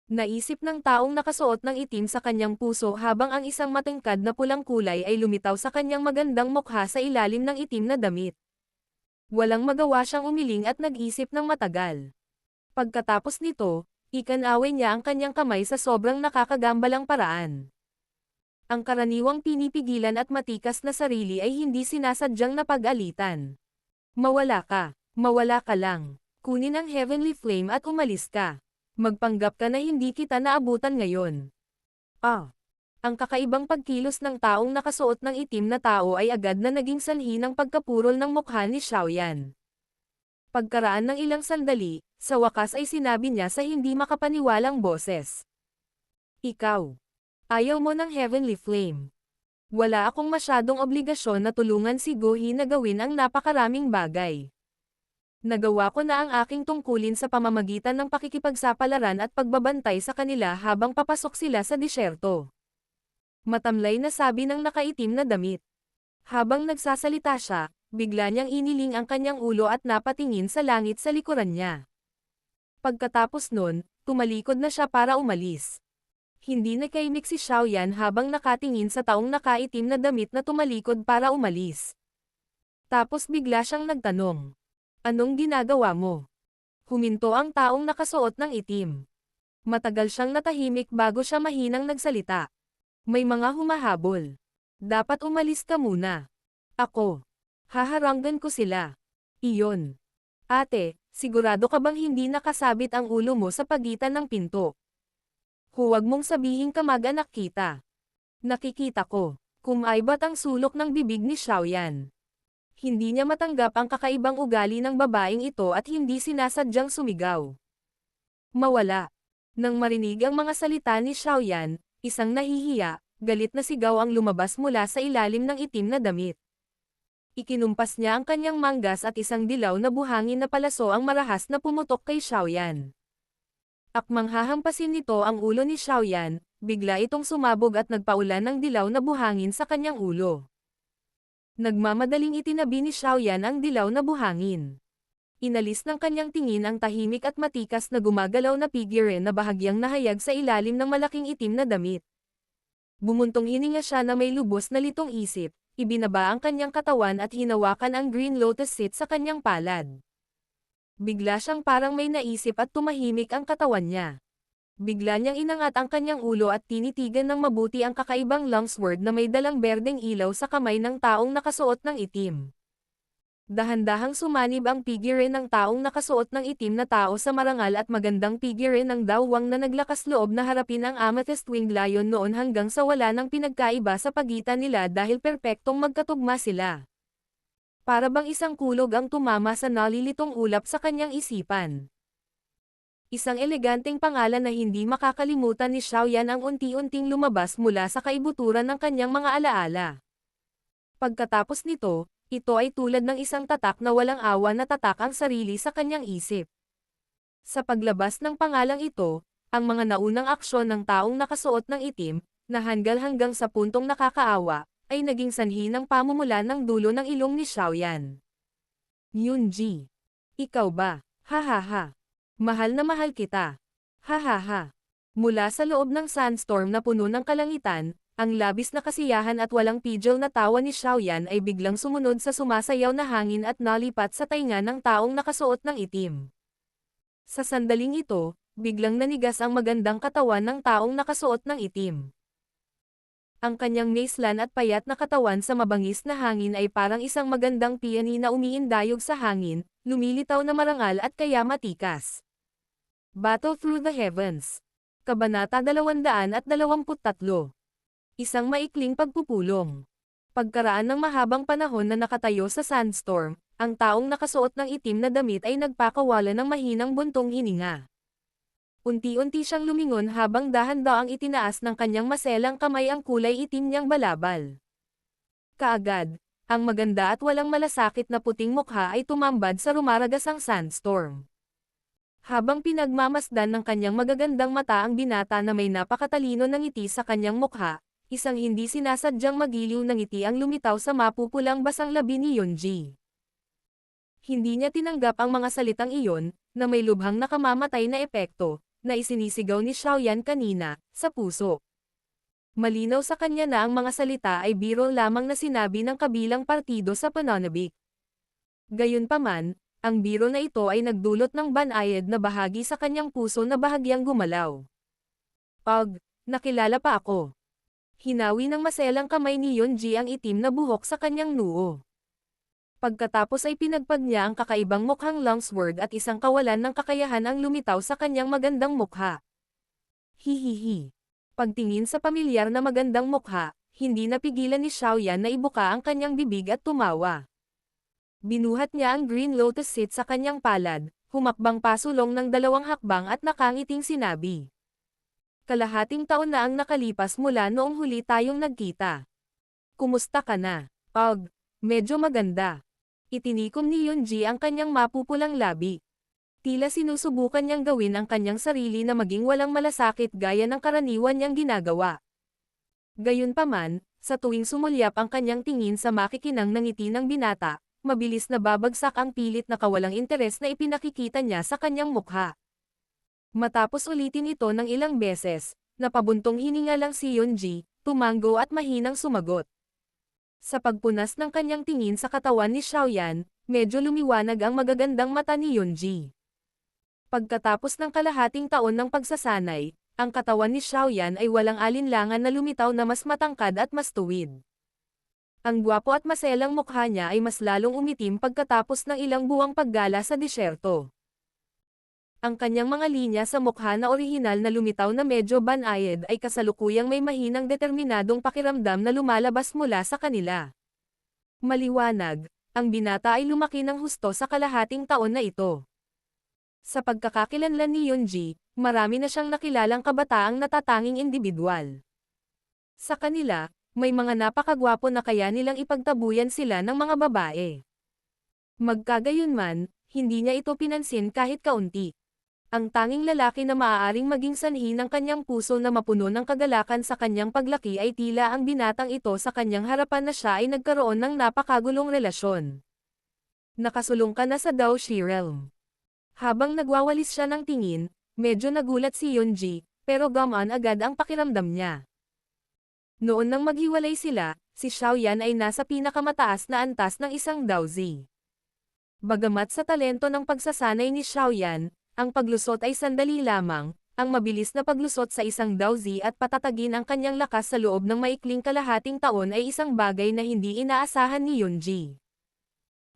Naisip ng taong nakasuot ng itim sa kanyang puso habang ang isang matingkad na pulang kulay ay lumitaw sa kanyang magandang mukha sa ilalim ng itim na damit. Walang magawa siyang umiling at nag-isip ng matagal. Pagkatapos nito, ikanaway niya ang kanyang kamay sa sobrang nakakagambalang paraan. Ang karaniwang pinipigilan at matikas na sarili ay hindi sinasadyang napag-alitan. Mawala ka lang. Kunin ang heavenly flame at umalis ka. Magpanggap ka na hindi kita naabutan ngayon. Ah! Ang kakaibang pagkilos ng taong nakasuot ng itim na tao ay agad na naging sanhi ng pagkapurol ng mukha ni Xiaoyan. Pagkaraan ng ilang sandali, sa wakas ay sinabi niya sa hindi makapaniwalang boses. Ikaw. Ayaw mo ng Heavenly Flame. Wala akong masyadong obligasyon na tulungan si Gohi na gawin ang napakaraming bagay. Nagawa ko na ang aking tungkulin sa pamamagitan ng pakikipagsapalaran at pagbabantay sa kanila habang papasok sila sa disyerto. Matamlay na sabi ng nakaitim na damit. Habang nagsasalita siya, bigla niyang iniling ang kanyang ulo at napatingin sa langit sa likuran niya. Pagkatapos nun, tumalikod na siya para umalis. Hindi nakaimik si Xiaoyan habang nakatingin sa taong nakaitim na damit na tumalikod para umalis. Tapos bigla siyang nagtanong. Anong ginagawa mo? Huminto ang taong nakasuot ng itim. Matagal siyang natahimik bago siya mahinang nagsalita. May mga humahabol. Dapat umalis ka muna. Ako. Haharanggan ko sila. Iyon. Ate, sigurado ka bang hindi nakasabit ang ulo mo sa pagitan ng pinto? Huwag mong sabihin kamag-anak kita. Nakikita ko. Kumaibat ang sulok ng bibig ni Xiaoyan. Hindi niya matanggap ang kakaibang ugali ng babaeng ito at hindi sinasadyang sumigaw. Mawala. Nang marinig ang mga salita ni Xiaoyan, isang nahihiya, galit na sigaw ang lumabas mula sa ilalim ng itim na damit. Ikinumpas niya ang kanyang manggas at isang dilaw na buhangin na palaso ang marahas na pumutok kay Xiaoyan. Akmang hahampasin nito ang ulo ni Xiaoyan, bigla itong sumabog at nagpaulan ng dilaw na buhangin sa kanyang ulo. Nagmamadaling itinabi ni Xiaoyan ang dilaw na buhangin. Inalis ng kanyang tingin ang tahimik at matikas na gumagalaw na figure na bahagyang nahayag sa ilalim ng malaking itim na damit. Bumuntong hininga siya na may lubos na litong isip, ibinaba ang kanyang katawan at hinawakan ang green lotus seed sa kanyang palad. Bigla siyang parang may naisip at tumahimik ang katawan niya. Bigla niyang inangat ang kanyang ulo at tinitigan ng mabuti ang kakaibang longsword na may dalang berdeng ilaw sa kamay ng taong nakasuot ng itim. Dahan-dahang sumanib ang figure ng taong nakasuot ng itim na tao sa marangal at magandang figure ng dawwang na naglakas loob na harapin ang amethyst winged lion noon hanggang sa wala ng pinagkaiba sa pagitan nila dahil perpektong magkatugma sila. Para bang isang kulog ang tumama sa nalilitong ulap sa kanyang isipan. Isang eleganteng pangalan na hindi makakalimutan ni Xiaoyan ang unti-unting lumabas mula sa kaibuturan ng kanyang mga alaala. Pagkatapos nito, ito ay tulad ng isang tatak na walang awa na tatak ang sarili sa kanyang isip. Sa paglabas ng pangalang ito, ang mga naunang aksyon ng taong nakasuot ng itim, na hanggang sa puntong nakakaawa, ay naging sanhi ng pamumulan ng dulo ng ilong ni Xiaoyan. Yunji. Ikaw ba? Ha ha ha. Mahal na mahal kita. Ha ha ha. Mula sa loob ng sandstorm na puno ng kalangitan, ang labis na kasiyahan at walang pidgel na tawa ni Xiaoyan ay biglang sumunod sa sumasayaw na hangin at nalipat sa tainga ng taong nakasuot ng itim. Sa sandaling ito, biglang nanigas ang magandang katawan ng taong nakasuot ng itim. Ang kanyang maislan at payat na katawan sa mabangis na hangin ay parang isang magandang piani na umiindayog sa hangin, lumilitaw na marangal at kaya matikas. Battle Through the Heavens. Kabanata 223. Isang maikling pagpupulong. Pagkaraan ng mahabang panahon na nakatayo sa sandstorm, ang taong nakasuot ng itim na damit ay nagpakawala ng mahinang buntong hininga. Unti-unti siyang lumingon habang dahan-daang itinaas ng kanyang maselang kamay ang kulay itim niyang balabal. Kaagad, ang maganda at walang malasakit na puting mukha ay tumambad sa rumaragasang sandstorm. Habang pinagmamasdan ng kanyang magagandang mata ang binata na may napakatalino ng ngiti sa kanyang mukha, isang hindi sinasadyang magiliw na ngiti ang lumitaw sa mapupulang basang labi ni Yunji. Hindi niya tinanggap ang mga salitang iyon, na may lubhang nakamamatay na epekto, na isinisigaw ni Xiaoyan kanina, sa puso. Malinaw sa kanya na ang mga salita ay biro lamang na sinabi ng kabilang partido sa pananabik. Gayunpaman, ang biro na ito ay nagdulot ng banayad na bahagi sa kanyang puso na bahagyang gumalaw. Nakilala pa ako. Hinawi ng maselang kamay ni Yunji ang itim na buhok sa kanyang noo. Pagkatapos ay pinagpag niya ang kakaibang mukhang Longsword at isang kawalan ng kakayahan ang lumitaw sa kanyang magandang mukha. Hihihi. Pagtingin sa pamilyar na magandang mukha, hindi napigilan ni Xiaoyan na ibuka ang kanyang bibig at tumawa. Binuhat niya ang Green Lotus Seed sa kanyang palad, humakbang pasulong ng 2 hakbang at nakangiting sinabi. Kalahating taon na ang nakalipas mula noong huli tayong nagkita. Kumusta ka na? Medyo maganda. Itinikom ni Yunji ang kanyang mapupulang labi. Tila sinusubukan niyang gawin ang kanyang sarili na maging walang malasakit gaya ng karaniwan niyang ginagawa. Gayunpaman, sa tuwing sumulyap ang kanyang tingin sa makikinang ng ngiti ng binata, mabilis na babagsak ang pilit na kawalang interes na ipinakikita niya sa kanyang mukha. Matapos ulitin ito ng ilang beses, napabuntong hininga lang si Yunji, tumango at mahinang sumagot. Sa pagpunas ng kanyang tingin sa katawan ni Xiaoyan, medyo lumiwanag ang magagandang mata ni Yunji. Pagkatapos ng kalahating taon ng pagsasanay, ang katawan ni Xiaoyan ay walang alinlangan na lumitaw na mas matangkad at mas tuwid. Ang gwapo at maselang mukha niya ay mas lalong umitim pagkatapos ng ilang buwang paggala sa disyerto. Ang kanyang mga linya sa mukha na orihinal na lumitaw na medyo banayad ay kasalukuyang may mahinang determinadong pakiramdam na lumalabas mula sa kanila. Maliwanag, ang binata ay lumaki ng husto sa kalahating taon na ito. Sa pagkakakilanlan ni Yunji, marami na siyang nakilalang kabataang natatanging individual. Sa kanila, may mga napakagwapo na kaya nilang ipagtabuyan sila ng mga babae. Magkagayunman, hindi niya ito pinansin kahit kaunti. Ang tanging lalaki na maaaring maging sanhi ng kanyang puso na mapuno ng kagalakan sa kanyang paglaki ay tila ang binatang ito sa kanyang harapan na siya ay nagkaroon ng napakagulong relasyon. Nakasulong ka na sa Dao Shi Realm. Habang nagwawalis siya ng tingin, medyo nagulat si Yunji, pero gamaan agad ang pakiramdam niya. Noon nang maghiwalay sila, si Xiaoyan ay nasa pinakamataas na antas ng isang Daozi. Bagamat sa talento ng pagsasanay ni Xiaoyan, ang paglusot ay sandali lamang, ang mabilis na paglusot sa isang Daozi at patatagin ang kanyang lakas sa loob ng maikling kalahating taon ay isang bagay na hindi inaasahan ni Yunji.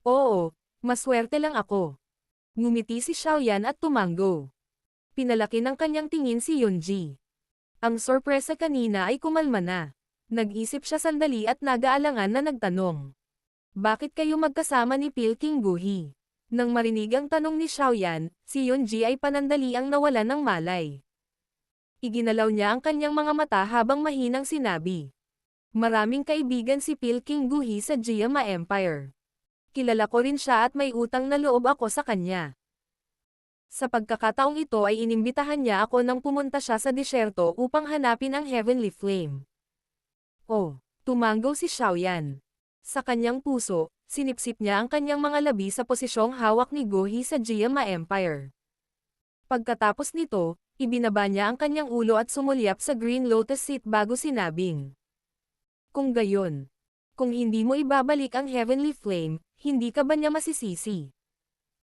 Oo, maswerte lang ako. Ngumiti si Xiaoyan at tumango. Pinalaki ng kanyang tingin si Yunji. Ang sorpresa kanina ay kumalma na. Nag-isip siya sandali at nag-aalangan na nagtanong. Bakit kayo magkasama ni Pilking Guhi? Nang marinig ang tanong ni Xiaoyan, si Yunji ay panandaliang nawalan ng malay. Iginalaw niya ang kanyang mga mata habang mahinang sinabi. Maraming kaibigan si Pilking Guhi sa Jiama Empire. Kilala ko rin siya at may utang na loob ako sa kanya. Sa pagkakataong ito ay inimbitahan niya ako nang pumunta siya sa disyerto upang hanapin ang Heavenly Flame. Oh, tumango si Xiaoyan. Sa kanyang puso, sinipsip niya ang kanyang mga labi sa posisyong hawak ni Guhi sa Jiama Empire. Pagkatapos nito, ibinaba niya ang kanyang ulo at sumulyap sa Green Lotus Seat bago sinabing. Kung gayon, kung hindi mo ibabalik ang Heavenly Flame, hindi ka ba niya masisisi?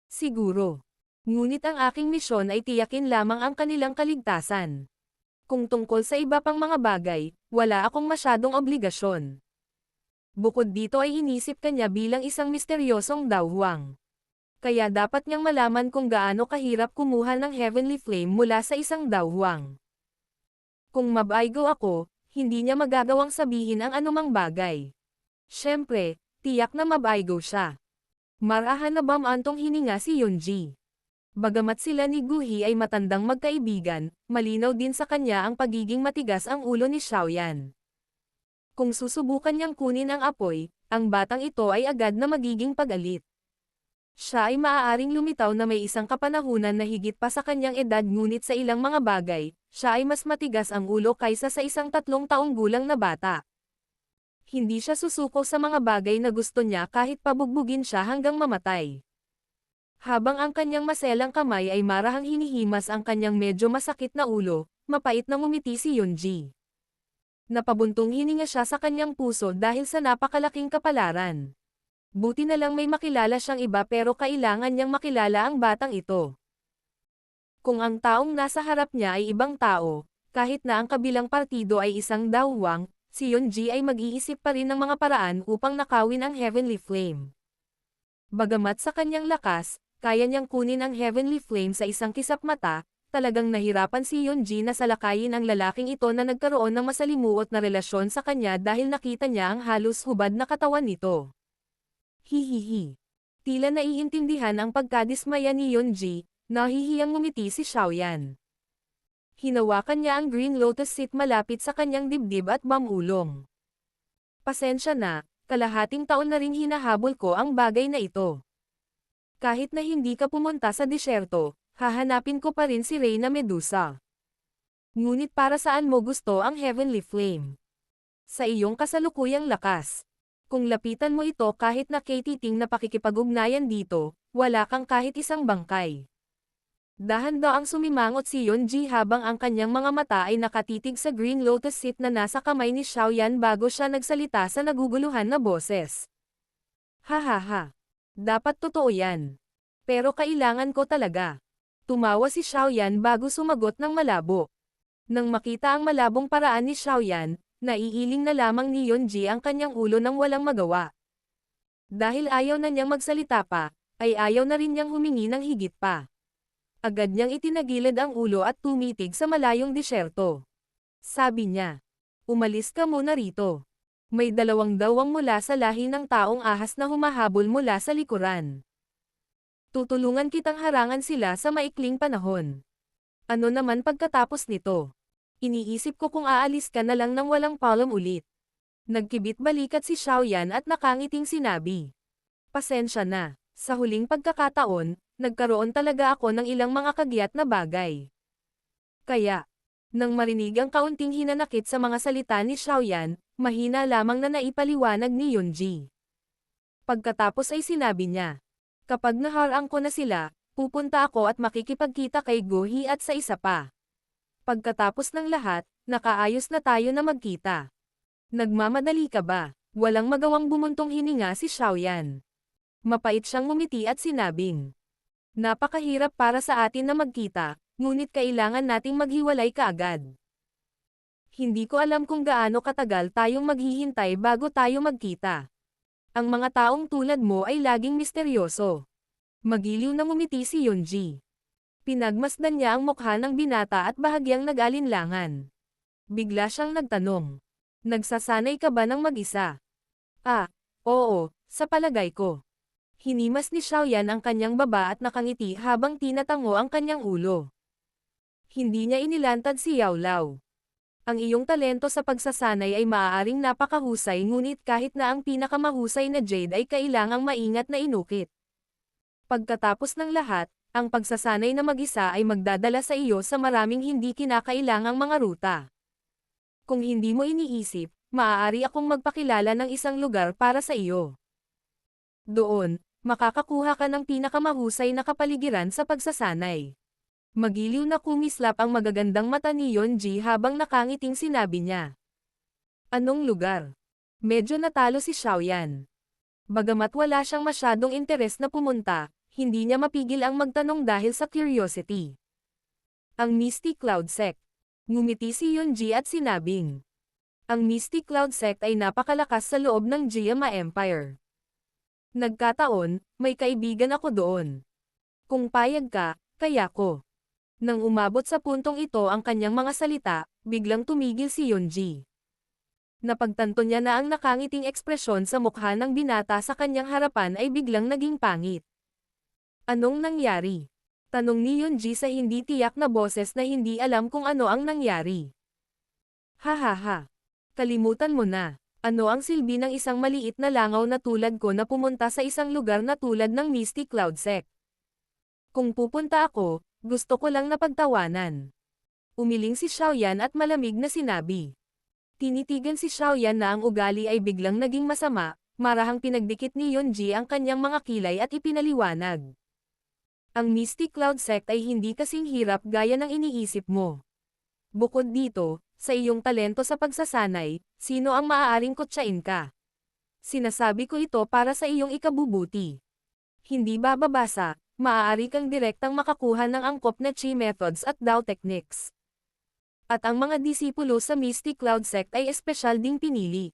Siguro. Ngunit ang aking misyon ay tiyakin lamang ang kanilang kaligtasan. Kung tungkol sa iba pang mga bagay, wala akong masyadong obligasyon. Bukod dito ay inisip kanya bilang isang misteryosong dawhwang. Kaya dapat niyang malaman kung gaano kahirap kumuha ng Heavenly Flame mula sa isang dawhwang. Kung mabaigo ako, hindi niya magagawang sabihin ang anumang bagay. Siyempre, tiyak na mabaigo siya. Marahan na bamantong hininga si Yunji. Bagamat sila ni Guhi ay matandang magkaibigan, malinaw din sa kanya ang pagiging matigas ang ulo ni Xiaoyan. Kung susubukan niyang kunin ang apoy, ang batang ito ay agad na magiging pag-alit. Siya ay maaaring lumitaw na may isang kapanahunan na higit pa sa kanyang edad ngunit sa ilang mga bagay, siya ay mas matigas ang ulo kaysa sa isang 3 taong gulang na bata. Hindi siya susuko sa mga bagay na gusto niya kahit pabugbugin siya hanggang mamatay. Habang ang kanyang maselang kamay ay marahang hinihimas ang kanyang medyo masakit na ulo, mapait na ngumiti si Yunji. Napabuntong hininga siya sa kanyang puso dahil sa napakalaking kapalaran. Buti na lang may makilala siyang iba pero kailangan niyang makilala ang batang ito. Kung ang taong nasa harap niya ay ibang tao, kahit na ang kabilang partido ay isang dawhwang, si Yunji ay mag-iisip pa rin ng mga paraan upang nakawin ang Heavenly Flame. Bagamat sa kanyang lakas, kaya niyang kunin ang Heavenly Flame sa isang kisap mata, talagang nahirapan si Yunji na salakayin ang lalaking ito na nagkaroon ng masalimuot na relasyon sa kanya dahil nakita niya ang halos hubad na katawan nito. Hihihi. Tila naiintindihan ang pagkadismaya ni Yunji, nahihiyang ngumiti si Xiaoyan. Hinawakan niya ang Green Lotus Seat malapit sa kanyang dibdib at mamulong. Pasensya na, kalahating taon na rin hinahabol ko ang bagay na ito. Kahit na hindi ka pumunta sa disyerto, hahanapin ko pa rin si Reyna Medusa. Ngunit para saan mo gusto ang Heavenly Flame? Sa iyong kasalukuyang lakas. Kung lapitan mo ito kahit na katiting na pakikipag-ugnayan dito, wala kang kahit isang bangkay. Dahan-daang sumimangot si Yunji habang ang kanyang mga mata ay nakatitig sa Green Lotus Seat na nasa kamay ni Xiaoyan bago siya nagsalita sa naguguluhan na boses. Hahaha. Dapat totoo yan. Pero kailangan ko talaga. Tumawa si Xiaoyan bago sumagot ng malabo. Nang makita ang malabong paraan ni Xiaoyan, naiiling na lamang ni Yunji ang kanyang ulo nang walang magawa. Dahil ayaw na niyang magsalita pa, ay ayaw na rin niyang humingi ng higit pa. Agad niyang itinagilid ang ulo at tumitig sa malayong disyerto. Sabi niya, umalis ka muna rito. May dalawang dawang mula sa lahi ng taong ahas na humahabol mula sa likuran. Tutulungan kitang harangan sila sa maikling panahon. Ano naman pagkatapos nito? Iniisip ko kung aalis ka na lang nang walang palom ulit. Nagkibit balikat si Xiaoyan at nakangiting sinabi. Pasensya na, sa huling pagkakataon, nagkaroon talaga ako ng ilang mga kagiat na bagay. Kaya, nang marinig ang kaunting hinanakit sa mga salita ni Xiaoyan, mahina lamang na naipaliwanag ni Yunji. Pagkatapos ay sinabi niya, kapag naharang ko na sila, pupunta ako at makikipagkita kay Gohi at sa isa pa. Pagkatapos ng lahat, nakaayos na tayo na magkita. Nagmamadali ka ba? Walang magawang bumuntong hininga si Xiaoyan. Mapait siyang ngumiti at sinabing, napakahirap para sa atin na magkita, ngunit kailangan nating maghiwalay kaagad. Hindi ko alam kung gaano katagal tayong maghihintay bago tayo magkita. Ang mga taong tulad mo ay laging misteryoso. Magiliw na ngumiti si Yunji. Pinagmasdan niya ang mukha ng binata at bahagyang nag-alinlangan. Bigla siyang nagtanong, nagsasanay ka ba ng mag-isa? Oo, sa palagay ko. Hinimas ni Xiaoyan ang kanyang baba at nakangiti habang tinatango ang kanyang ulo. Hindi niya inilantad si Yao Lao. Ang iyong talento sa pagsasanay ay maaaring napakahusay ngunit kahit na ang pinakamahusay na Jade ay kailangang maingat na inukit. Pagkatapos ng lahat, ang pagsasanay na mag-isa ay magdadala sa iyo sa maraming hindi kinakailangang mga ruta. Kung hindi mo iniisip, maaari akong magpakilala ng isang lugar para sa iyo. Doon, makakakuha ka ng pinakamahusay na kapaligiran sa pagsasanay. Magiliw na kumislap ang magagandang mata ni Yunji habang nakangiting sinabi niya. Anong lugar? Medyo natalo si Xiaoyan. Bagamat wala siyang masyadong interes na pumunta, hindi niya mapigil ang magtanong dahil sa curiosity. Ang Misty Cloud Sect. Ngumiti si Yunji at sinabing. Ang Misty Cloud Sect ay napakalakas sa loob ng Jiama Empire. Nagkataon, may kaibigan ako doon. Kung payag ka, kaya ko. Nang umabot sa puntong ito ang kanyang mga salita, biglang tumigil si Yunji. Napagtanto niya na ang nakangiting ekspresyon sa mukha ng binata sa kanyang harapan ay biglang naging pangit. Anong nangyari? Tanong ni Yunji sa hindi tiyak na boses na hindi alam kung ano ang nangyari. Hahaha. Kalimutan mo na. Ano ang silbi ng isang maliit na langaw na tulad ko na pumunta sa isang lugar na tulad ng Misty Cloud Sect? Kung pupunta ako, gusto ko lang na pagtawanan. Umiling si Xiaoyan at malamig na sinabi. Tinitigan si Xiaoyan na ang ugali ay biglang naging masama, marahang pinagdikit ni Yunji ang kanyang mga kilay at ipinaliwanag. Ang Misty Cloud Sect ay hindi kasing hirap gaya ng iniisip mo. Bukod dito, sa iyong talento sa pagsasanay, sino ang maaaring kutsain ka? Sinasabi ko ito para sa iyong ikabubuti. Hindi bababasa, maaari kang direktang makakuha ng angkop na Chi methods at Dao techniques. At ang mga disipulo sa Misty Cloud Sect ay espesyal ding pinili.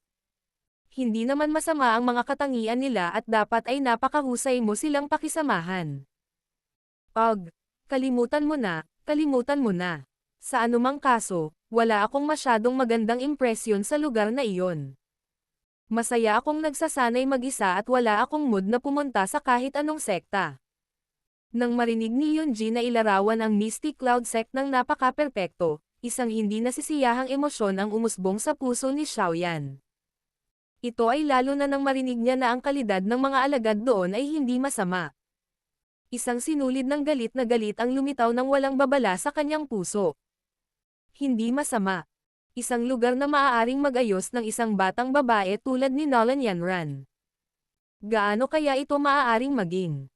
hindi naman masama ang mga katangian nila at dapat ay napakahusay mo silang pakisamahan. Ugh, kalimutan mo na, kalimutan mo na. Sa anumang kaso, wala akong masyadong magandang impresyon sa lugar na iyon. Masaya akong nagsasanay mag-isa at wala akong mood na pumunta sa kahit anong sekta. Nang marinig ni Yunji na ilarawan ang Mystic Cloud sect ng napaka-perpekto, isang hindi nasisiyahang emosyon ang umusbong sa puso ni Xiaoyan. Ito ay lalo na nang marinig niya na ang kalidad ng mga alagad doon ay hindi masama. Isang sinulid ng galit na galit ang lumitaw ng walang babala sa kanyang puso. Hindi masama. Isang lugar na maaaring mag-ayos ng isang batang babae tulad ni Nolan Yanran. Gaano kaya ito maaaring maging?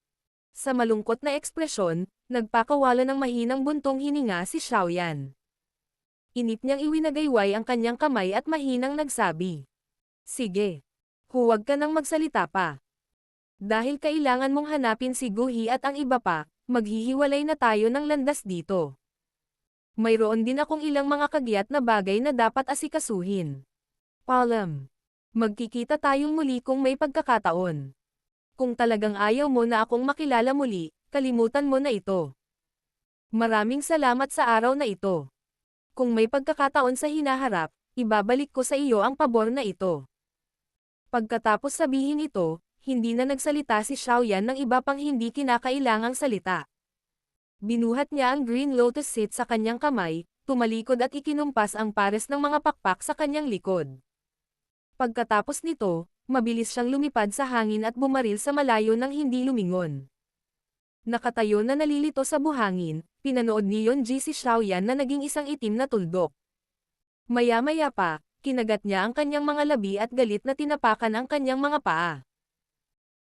Sa malungkot na ekspresyon, nagpakawala ng mahinang buntong hininga si Xiaoyan. Inip niyang iwinagayway ang kanyang kamay at mahinang nagsabi. Sige. Huwag ka nang magsalita pa. Dahil kailangan mong hanapin si Guhi at ang iba pa, maghihiwalay na tayo ng landas dito. Mayroon din akong ilang mga kagyat na bagay na dapat asikasuhin. Paalam. Magkikita tayong muli kung may pagkakataon. Kung talagang ayaw mo na akong makilala muli, kalimutan mo na ito. Maraming salamat sa araw na ito. Kung may pagkakataon sa hinaharap, ibabalik ko sa iyo ang pabor na ito. Pagkatapos sabihin ito, hindi na nagsalita si Xiaoyan ng iba pang hindi kinakailangang salita. Binuhat niya ang Green Lotus Seed sa kanyang kamay, tumalikod at ikinumpas ang pares ng mga pakpak sa kanyang likod. Pagkatapos nito, mabilis siyang lumipad sa hangin at bumaril sa malayo nang hindi lumingon. Nakatayo na nalilito sa buhangin, pinanood ni Yunji si Xiaoyan na naging isang itim na tuldok. Maya-maya pa, kinagat niya ang kanyang mga labi at galit na tinapakan ang kanyang mga paa.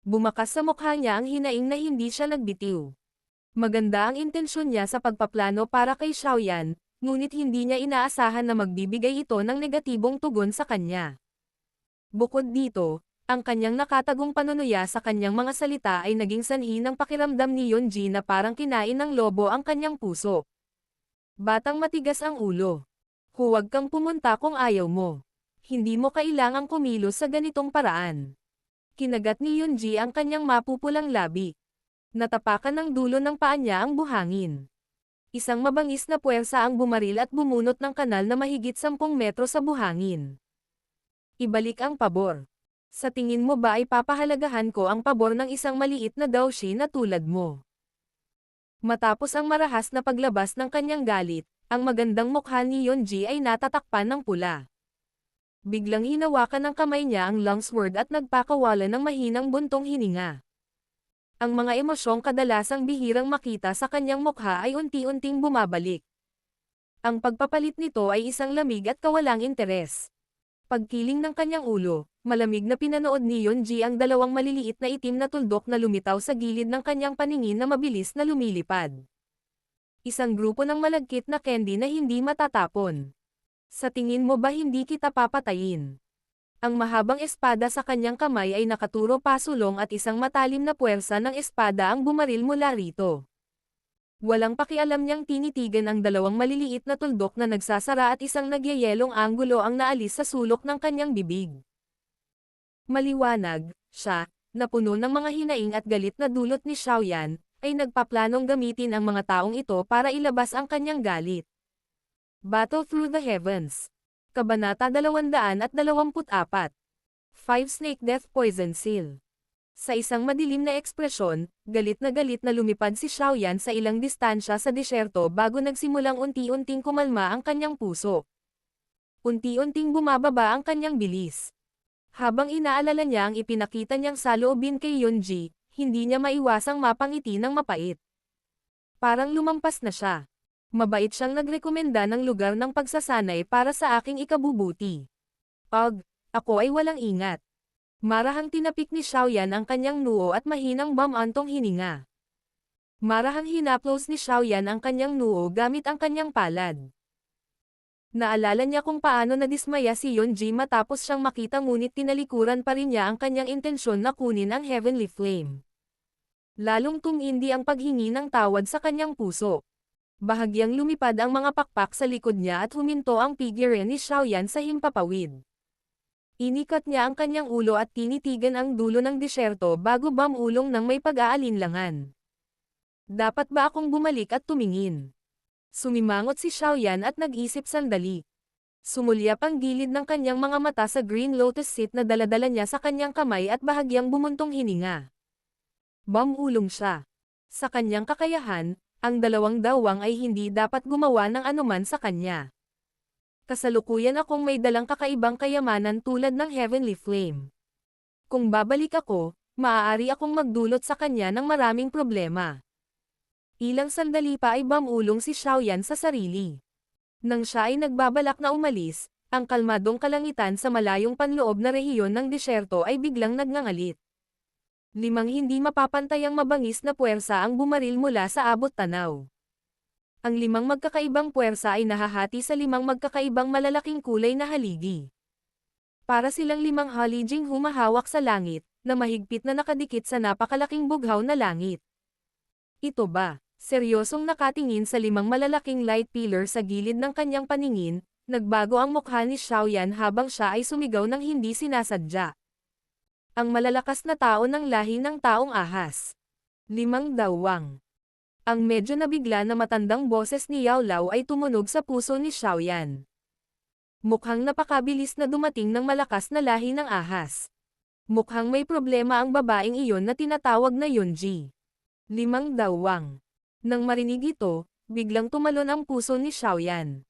Bumakas sa mukha niya ang hinaing na hindi siya nagbitiw. Maganda ang intensyon niya sa pagpaplano para kay Xiaoyan, ngunit hindi niya inaasahan na magbibigay ito ng negatibong tugon sa kanya. Bukod dito, ang kanyang nakatagong panunuya sa kanyang mga salita ay naging sanhi ng pakiramdam ni Yunji na parang kinain ng lobo ang kanyang puso. Batang matigas ang ulo. Huwag kang pumunta kung ayaw mo. Hindi mo kailangang kumilos sa ganitong paraan. Kinagat ni Yunji ang kanyang mapupulang labi. Natapakan ng dulo ng paa niya ang buhangin. Isang mabangis na puwersa ang bumaril at bumunot ng kanal na mahigit 10 metro sa buhangin. Ibalik ang pabor. Sa tingin mo ba ay papahalagahan ko ang pabor ng isang maliit na daoshi na tulad mo? Matapos ang marahas na paglabas ng kanyang galit, ang magandang mukha ni Yunji ay natatakpan ng pula. Biglang hinawakan ng kamay niya ang longsword at nagpakawala ng mahinang buntong hininga. Ang mga emosyong kadalasang bihirang makita sa kanyang mukha ay unti-unting bumabalik. Ang pagpapalit nito ay isang lamig at kawalang interes. Pagkiling ng kanyang ulo, malamig na pinanood ni Yunji ang dalawang maliliit na itim na tuldok na lumitaw sa gilid ng kanyang paningin na mabilis na lumilipad. Isang grupo ng malagkit na candy na hindi matatapon. Sa tingin mo ba hindi kita papatayin? Ang mahabang espada sa kanyang kamay ay nakaturo pasulong at isang matalim na puwersa ng espada ang bumaril mula rito. Walang pakialam niyang tinitigan ang dalawang maliliit na tuldok na nagsasara at isang nagyayelong anggulo ang naalis sa sulok ng kanyang bibig. Maliwanag, siya, na puno ng mga hinaing at galit na dulot ni Xiaoyan, ay nagpaplanong gamitin ang mga taong ito para ilabas ang kanyang galit. Battle Through the Heavens. Kabanata 224. 5 Snake Death Poison Seal. Sa isang madilim na ekspresyon, galit na lumipad si Xiaoyan sa ilang distansya sa disyerto bago nagsimulang unti-unting kumalma ang kanyang puso. Unti-unting bumababa ang kanyang bilis. Habang inaalala niya ang ipinakita niyang saloobin kay Yunji, hindi niya maiwasang mapangiti ng mapait. Parang lumampas na siya. Mabait siyang nagrekomenda ng lugar ng pagsasanay para sa aking ikabubuti. Ako ay walang ingat. Marahang tinapik ni Xiaoyan ang kanyang noo at mahinang bumantong hininga. Marahang hinaplos ni Xiaoyan ang kanyang noo gamit ang kanyang palad. Naalala niya kung paano nadismaya si Yunji matapos siyang makita ngunit tinalikuran pa rin niya ang kanyang intensyon na kunin ang Heavenly Flame. Lalong tumindi ang paghingi ng tawad sa kanyang puso. Bahagyang lumipad ang mga pakpak sa likod niya at huminto ang figure ni Xiaoyan sa himpapawid. Inikat niya ang kanyang ulo at tinitigan ang dulo ng disyerto bago bumulong ng may pag-aalinlangan. Dapat ba akong bumalik at tumingin? Sumimangot si Xiaoyan at nag-isip sandali. Sumulyap ang gilid ng kanyang mga mata sa Green Lotus seat na daladala niya sa kanyang kamay at bahagyang bumuntong hininga. Bumulong siya. Sa kanyang kakayahan, ang dalawang dawang ay hindi dapat gumawa ng anuman sa kanya. Kasalukuyan akong may dalang kakaibang kayamanan tulad ng Heavenly Flame. Kung babalik ako, maaari akong magdulot sa kanya ng maraming problema. Ilang sandali pa ay bumulong si Xiaoyan sa sarili. Nang siya ay nagbabalak na umalis, ang kalmadong kalangitan sa malayong panloob na rehiyon ng disyerto ay biglang nagngangalit. 5 hindi mapapantayang mabangis na puwersa ang bumaril mula sa abot tanaw. Ang 5 magkakaibang puwersa ay nahahati sa 5 magkakaibang malalaking kulay na haligi. Para silang 5 halijing humahawak sa langit, na mahigpit na nakadikit sa napakalaking bughaw na langit. Ito ba? Seryosong nakatingin sa 5 malalaking light pillar sa gilid ng kanyang paningin, nagbago ang mukha ni Xiaoyan habang siya ay sumigaw ng hindi sinasadya. Ang malalakas na tao ng lahi ng taong ahas. 5 dawang. Ang medyo nabigla na matandang boses ni Yao Lao ay tumunog sa puso ni Xiaoyan. Mukhang napakabilis na dumating ng malakas na lahi ng ahas. Mukhang may problema ang babaeng iyon na tinatawag na Yunji. 5 dawang. Nang marinig ito, biglang tumalon ang puso ni Xiaoyan.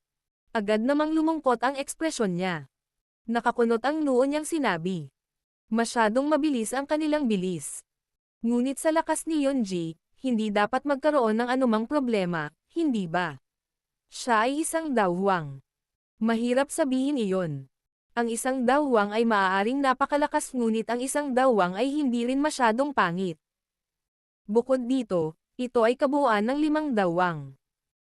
Agad namang lumungkot ang ekspresyon niya. Nakakunot ang noo niyang sinabi. Masyadong mabilis ang kanilang bilis. Ngunit sa lakas ni Yunji, hindi dapat magkaroon ng anumang problema, hindi ba? Siya ay isang dawang. Mahirap sabihin iyon. Ang isang dawang ay maaaring napakalakas ngunit ang isang dawang ay hindi rin masyadong pangit. Bukod dito, ito ay kabuuan ng 5 dawang.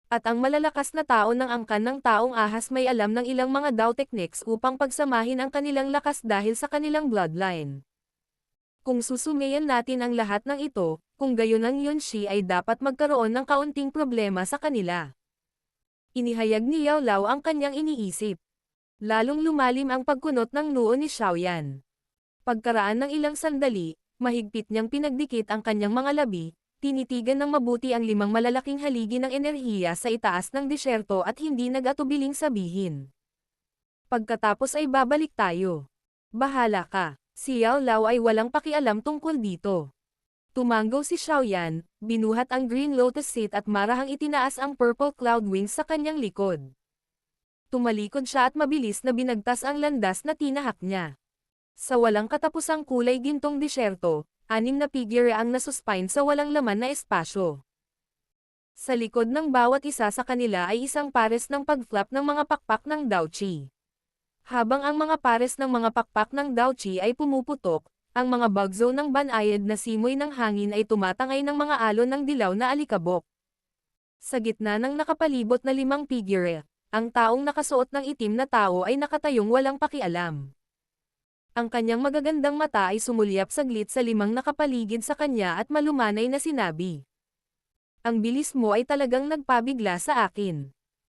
At ang malalakas na tao ng angkan ng taong ahas may alam ng ilang mga daw techniques upang pagsamahin ang kanilang lakas dahil sa kanilang bloodline. Kung susumayan natin ang lahat ng ito, kung gayon ang Yunji ay dapat magkaroon ng kaunting problema sa kanila. Inihayag ni Yao Lao ang kanyang iniisip. Lalong lumalim ang pagkunot ng noo ni Xiaoyan. Pagkaraan ng ilang sandali, mahigpit niyang pinagdikit ang kanyang mga labi, tinitigan ng mabuti ang 5 malalaking haligi ng enerhiya sa itaas ng disyerto at hindi nag-atubiling sabihin. Pagkatapos ay babalik tayo. Bahala ka. Si Yao Lao ay walang pakialam tungkol dito. Tumanggaw si Xiaoyan, binuhat ang Green Lotus seat at marahang itinaas ang Purple Cloud Wings sa kanyang likod. Tumalikod siya at mabilis na binagtas ang landas na tinahak niya. Sa walang katapusang kulay gintong disyerto, 6 na figure ang nasuspine sa walang laman na espasyo. Sa likod ng bawat isa sa kanila ay isang pares ng pagflap ng mga pakpak ng Daochi. Habang ang mga pares ng mga pakpak ng Daochi ay pumuputok, ang mga bagzo ng banayad na simoy ng hangin ay tumatangay ng mga alon ng dilaw na alikabok. Sa gitna ng nakapalibot na 5 figure, ang taong nakasuot ng itim na tao ay nakatayong walang pakialam. Ang kanyang magagandang mata ay sumulyap saglit sa 5 nakapaligid sa kanya at malumanay na sinabi. Ang bilis mo ay talagang nagpabigla sa akin.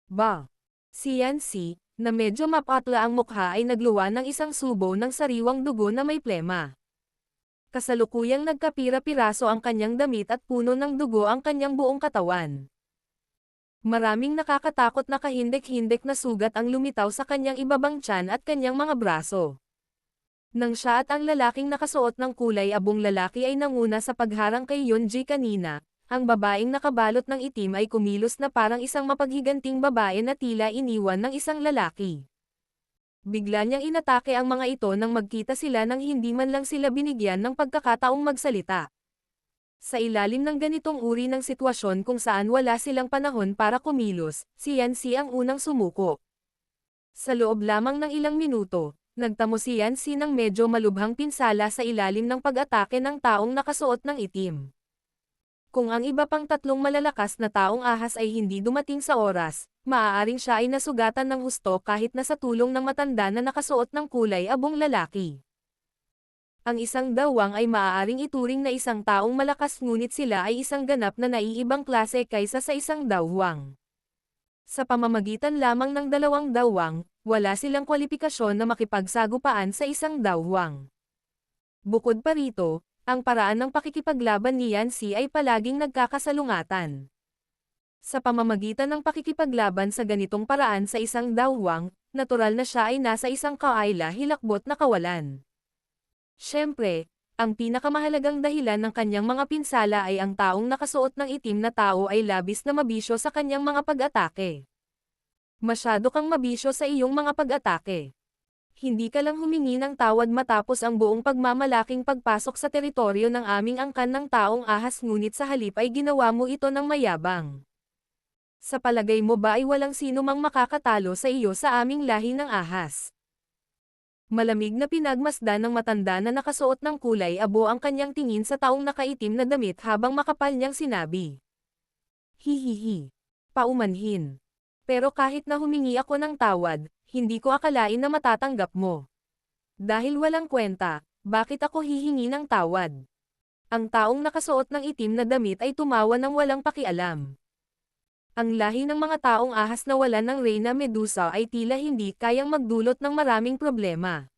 Ba? Si Yancy, na medyo mapatla ang mukha ay nagluwa ng isang subo ng sariwang dugo na may plema. Kasalukuyang nagkapira-piraso ang kanyang damit at puno ng dugo ang kanyang buong katawan. Maraming nakakatakot na kahindek-hindek na sugat ang lumitaw sa kanyang ibabang tiyan at kanyang mga braso. Nang siya at ang lalaking nakasuot ng kulay abong lalaki ay nanguna sa pagharang kay Yunji kanina, ang babaeng nakabalot ng itim ay kumilos na parang isang mapaghiganting babae na tila iniwan ng isang lalaki. Bigla niyang inatake ang mga ito nang magkita sila nang hindi man lang sila binigyan ng pagkakataong magsalita. Sa ilalim ng ganitong uri ng sitwasyon kung saan wala silang panahon para kumilos, si Yancy ang unang sumuko. Sa loob lamang ng ilang minuto, nagtamo si Yancy ng medyo malubhang pinsala sa ilalim ng pag-atake ng taong nakasuot ng itim. Kung ang iba pang 3 malalakas na taong ahas ay hindi dumating sa oras, maaaring siya ay nasugatan ng husto kahit na sa tulong ng matanda na nakasuot ng kulay abong lalaki. Ang isang dawang ay maaaring ituring na isang taong malakas ngunit sila ay isang ganap na naiibang klase kaysa sa isang dawang. Sa pamamagitan lamang ng 2 dawang, wala silang kwalipikasyon na makipagsagupaan sa isang dawwang. Bukod pa rito, ang paraan ng pakikipaglaban ni Yancy ay palaging nagkakasalungatan. Sa pamamagitan ng pakikipaglaban sa ganitong paraan sa isang dawwang, natural na siya ay nasa isang kaayla-hilakbot na kawalan. Siyempre, ang pinakamahalagang dahilan ng kanyang mga pinsala ay ang taong nakasuot ng itim na tao ay labis na mabisyo sa kanyang mga pag-atake. Masyado kang mabisyo sa iyong mga pag-atake. Hindi ka lang humingi ng tawad matapos ang buong pagmamalaking pagpasok sa teritoryo ng aming angkan ng taong ahas ngunit sa halip ay ginawa mo ito ng mayabang. Sa palagay mo ba ay walang sino mang makakatalo sa iyo sa aming lahi ng ahas? Malamig na pinagmasdan ng matanda na nakasuot ng kulay abo ang kanyang tingin sa taong nakaitim na damit habang makapal niyang sinabi. Hihihi. Paumanhin. Pero kahit na humingi ako ng tawad, hindi ko akalain na matatanggap mo. Dahil walang kwenta, bakit ako hihingi ng tawad? Ang taong nakasuot ng itim na damit ay tumawa ng walang pakialam. Ang lahi ng mga taong ahas na wala ng Reyna Medusa ay tila hindi kayang magdulot ng maraming problema.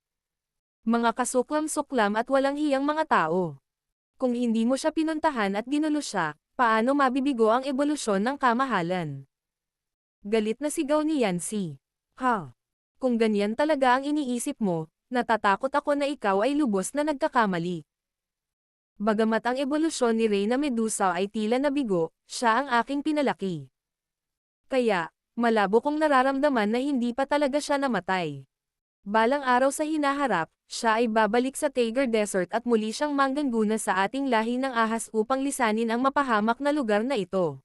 Mga kasuklam-suklam at walang hiyang mga tao. Kung hindi mo siya pinuntahan at ginulo siya, paano mabibigo ang ebolusyon ng kamahalan? Galit na sigaw ni Yancy. Ha? Kung ganyan talaga ang iniisip mo, natatakot ako na ikaw ay lubos na nagkakamali. Bagamat ang ebolusyon ni Reyna Medusa ay tila nabigo, siya ang aking pinalaki. Kaya, malabo kong nararamdaman na hindi pa talaga siya namatay. Balang araw sa hinaharap, siya ay babalik sa Tiger Desert at muli siyang manggaguna sa ating lahi ng ahas upang lisanin ang mapahamak na lugar na ito.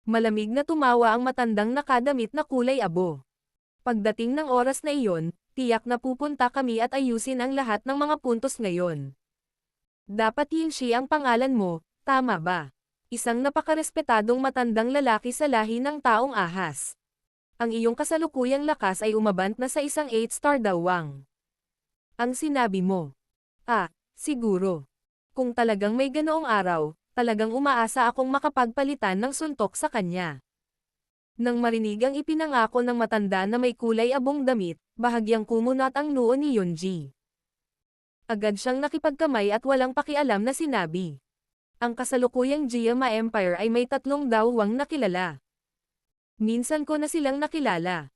Malamig na tumawa ang matandang nakadamit na kulay abo. Pagdating ng oras na iyon, tiyak na pupunta kami at ayusin ang lahat ng mga puntos ngayon. Dapat Yinshi ang pangalan mo, tama ba? Isang napakarespetadong matandang lalaki sa lahi ng taong ahas. Ang iyong kasalukuyang lakas ay umabant na sa isang 8-star dawang. Ang sinabi mo. Siguro. Kung talagang may ganoong araw, talagang umaasa akong makapagpalitan ng suntok sa kanya. Nang marinig ang ipinangako ng matanda na may kulay abong damit, bahagyang kumunat ang noo ni Yunji. Agad siyang nakipagkamay at walang pakialam na sinabi. Ang kasalukuyang Gyama Empire ay may 3 dawwang nakilala. Minsan ko na silang nakilala.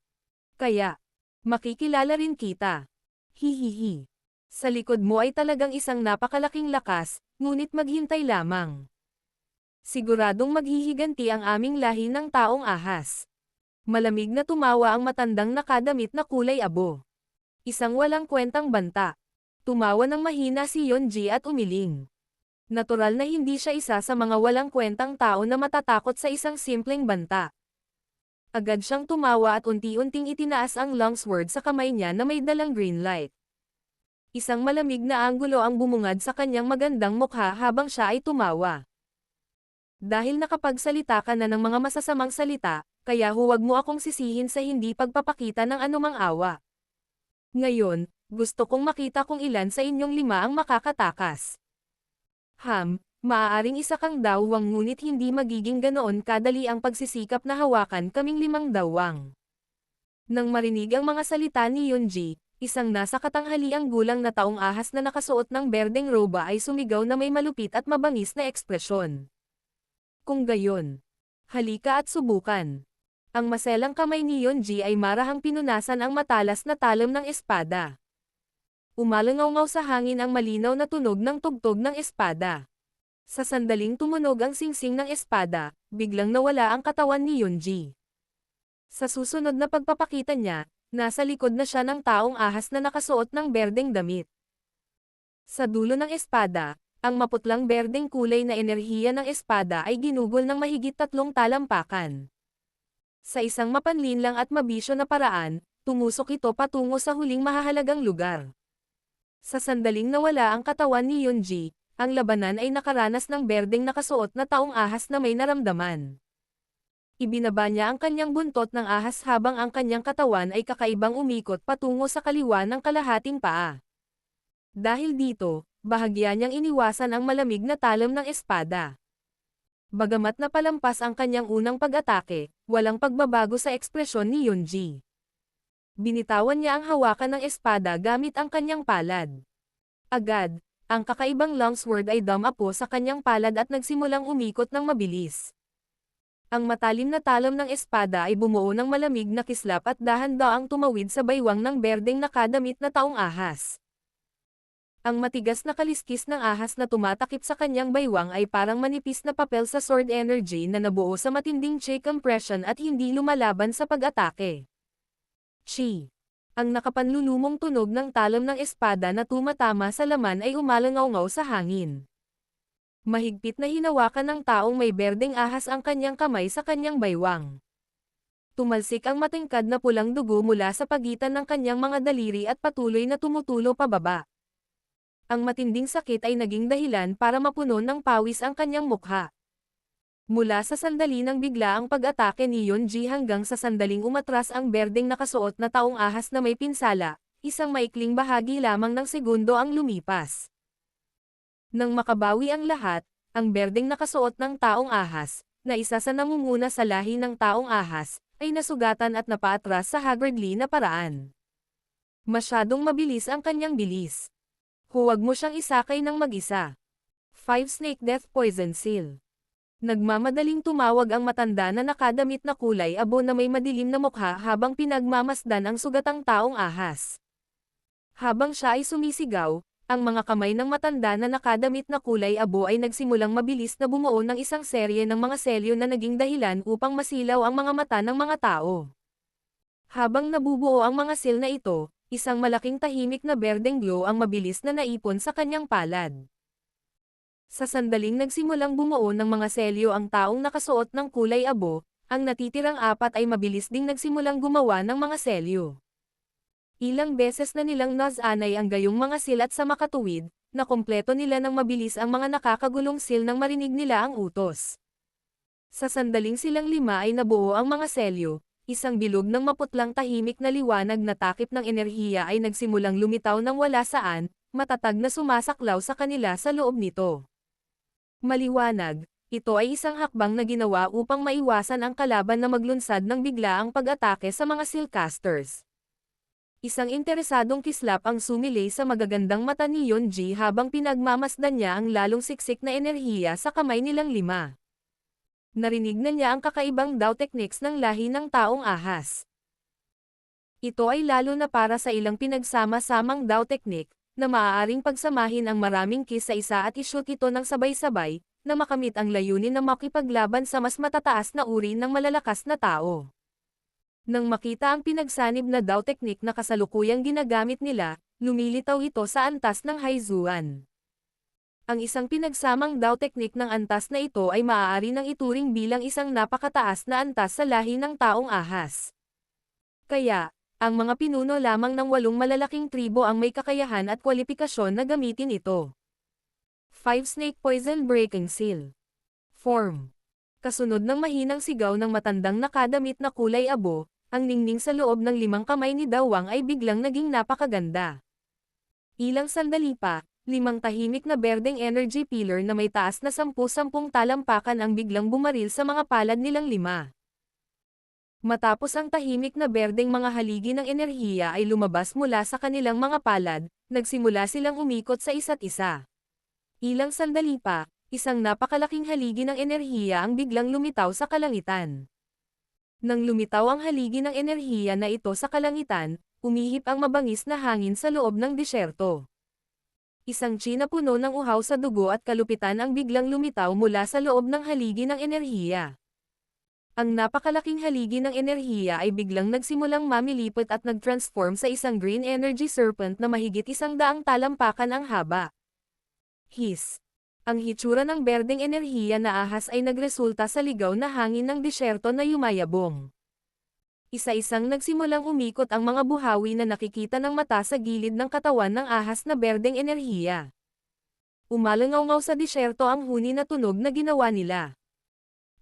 Kaya, makikilala rin kita. Hihihi. Sa likod mo ay talagang isang napakalaking lakas, ngunit maghintay lamang. Siguradong maghihiganti ang aming lahi ng taong ahas. Malamig na tumawa ang matandang nakadamit na kulay abo. Isang walang kwentang banta. Tumawa ng mahina si Yonji at umiling. Natural na hindi siya isa sa mga walang kwentang tao na matatakot sa isang simpleng banta. Agad siyang tumawa at unti-unting itinaas ang longsword sa kamay niya na may dalang green light. Isang malamig na anggulo ang bumungad sa kanyang magandang mukha habang siya ay tumawa. Dahil nakapagsalita ka na ng mga masasamang salita, kaya huwag mo akong sisihin sa hindi pagpapakita ng anumang awa. Ngayon, gusto kong makita kung ilan sa inyong 5 ang makakatakas. Maaaring isa kang dawwang ngunit hindi magiging ganoon kadali ang pagsisikap na hawakan kaming 5 dawwang. Nang marinig ang mga salita ni Yunji, isang nasa katanghaliang gulang na taong ahas na nakasuot ng berdeng roba ay sumigaw na may malupit at mabangis na ekspresyon. Kung gayon, halika at subukan. Ang maselang kamay ni Yunji ay marahang pinunasan ang matalas na talam ng espada. Umalangaw-ngaw sa hangin ang malinaw na tunog ng tugtog ng espada. Sa sandaling tumunog ang singsing ng espada, biglang nawala ang katawan ni Yunji. Sa susunod na pagpapakita niya, nasa likod na siya ng taong ahas na nakasuot ng berdeng damit. Sa dulo ng espada, ang maputlang berdeng kulay na enerhiya ng espada ay ginugol ng mahigit 3 talampakan. Sa isang mapanlinlang at mabisyo na paraan, tumusok ito patungo sa huling mahahalagang lugar. Sa sandaling nawala ang katawan ni Yunji, ang labanan ay nakaranas ng berdeng nakasuot na taong ahas na may naramdaman. Ibinaba niya ang kanyang buntot ng ahas habang ang kanyang katawan ay kakaibang umikot patungo sa kaliwa ng kalahating paa. Dahil dito, bahagya niyang iniwasan ang malamig na talam ng espada. Bagamat napalampas ang kanyang unang pag-atake, walang pagbabago sa ekspresyon ni Yunji. Binitawan niya ang hawakan ng espada gamit ang kanyang palad. Agad, ang kakaibang longsword ay dumapo sa kanyang palad at nagsimulang umikot ng mabilis. Ang matalim na talam ng espada ay bumuo ng malamig na kislap at dahan-daang tumawid sa baywang ng berdeng nakadamit na taong ahas. Ang matigas na kaliskis ng ahas na tumatakip sa kanyang baywang ay parang manipis na papel sa sword energy na nabuo sa matinding chi compression at hindi lumalaban sa pag-atake. Chi. Ang nakapanlulumong tunog ng talam ng espada na tumatama sa laman ay umalangaw-ngaw sa hangin. Mahigpit na hinawakan ng taong may berdeng ahas ang kanyang kamay sa kanyang baywang. Tumalsik ang matingkad na pulang dugo mula sa pagitan ng kanyang mga daliri at patuloy na tumutulo pababa. Ang matinding sakit ay naging dahilan para mapuno ng pawis ang kanyang mukha. Mula sa sandali ng bigla ang pag-atake ni Yonji hanggang sa sandaling umatras ang berdeng nakasuot na taong ahas na may pinsala, isang maikling bahagi lamang ng segundo ang lumipas. Nang makabawi ang lahat, ang berdeng nakasuot ng taong ahas, na isa sa nangunguna sa lahi ng taong ahas, ay nasugatan at napaatras sa haggardly na paraan. Masyadong mabilis ang kanyang bilis. Huwag mo siyang isakay ng mag-isa. 5 Snake Death Poison Seal. Nagmamadaling tumawag ang matanda na nakadamit na kulay abo na may madilim na mukha habang pinagmamasdan ang sugatang taong ahas. Habang siya ay sumisigaw, ang mga kamay ng matanda na nakadamit na kulay abo ay nagsimulang mabilis na bumuo ng isang serye ng mga selyo na naging dahilan upang masilaw ang mga mata ng mga tao. Habang nabubuo ang mga seal na ito, isang malaking tahimik na berdeng glow ang mabilis na naipon sa kanyang palad. Sa sandaling nagsimulang bumuo ng mga selyo ang taong nakasuot ng kulay abo, ang natitirang apat ay mabilis ding nagsimulang gumawa ng mga selyo. Ilang beses na nilang nasanay ang gayong mga seal at sa makatuwid, na kumpleto nila ng mabilis ang mga nakakagulong seal nang marinig nila ang utos. Sa sandaling silang 5 ay nabuo ang mga selyo. Isang bilog ng maputlang tahimik na liwanag na takip ng enerhiya ay nagsimulang lumitaw ng wala saan, matatag na sumasaklaw sa kanila sa loob nito. Maliwanag, ito ay isang hakbang na ginawa upang maiwasan ang kalaban na maglunsad ng biglaang pag-atake sa mga sealcasters. Isang interesadong kislap ang sumilay sa magagandang mata ni Yonji habang pinagmamasdan niya ang lalong siksik na enerhiya sa kamay nilang 5. Narinig na niya ang kakaibang daw techniques ng lahi ng taong ahas. Ito ay lalo na para sa ilang pinagsama-samang daw technique, na maaaring pagsamahin ang maraming kiss sa isa at ishoot ito ng sabay-sabay, na makamit ang layunin na makipaglaban sa mas matataas na uri ng malalakas na tao. Nang makita ang pinagsanib na daw technique na kasalukuyang ginagamit nila, lumilitaw ito sa antas ng Haizuan. Ang isang pinagsamang daw teknik ng antas na ito ay maaari nang ituring bilang isang napakataas na antas sa lahi ng taong ahas. Kaya, ang mga pinuno lamang ng 8 malalaking tribo ang may kakayahan at kwalipikasyon na gamitin ito. 5 Snake Poison Breaking Seal. Form. Kasunod ng mahinang sigaw ng matandang nakadamit na kulay abo, ang ningning sa loob ng 5 kamay ni Dawang ay biglang naging napakaganda. Ilang sandali pa, 5 tahimik na berdeng energy pillar na may taas na 10-10 talampakan ang biglang bumaril sa mga palad nilang 5. Matapos ang tahimik na berdeng mga haligi ng enerhiya ay lumabas mula sa kanilang mga palad, nagsimula silang umikot sa isa't isa. Ilang sandali pa, isang napakalaking haligi ng enerhiya ang biglang lumitaw sa kalangitan. Nang lumitaw ang haligi ng enerhiya na ito sa kalangitan, umihip ang mabangis na hangin sa loob ng disyerto. Isang chi na puno ng uhaw sa dugo at kalupitan ang biglang lumitaw mula sa loob ng haligi ng enerhiya. Ang napakalaking haligi ng enerhiya ay biglang nagsimulang mamilipot at nag-transform sa isang green energy serpent na mahigit 100 talampakan ang haba. His. Ang hitsura ng berdeng enerhiya na ahas ay nagresulta sa ligaw na hangin ng disyerto na yumayabong. Isa-isang nagsimulang umikot ang mga buhawi na nakikita ng mata sa gilid ng katawan ng ahas na berdeng enerhiya. Umalangaw-ngaw sa disyerto ang huni na tunog na ginawa nila.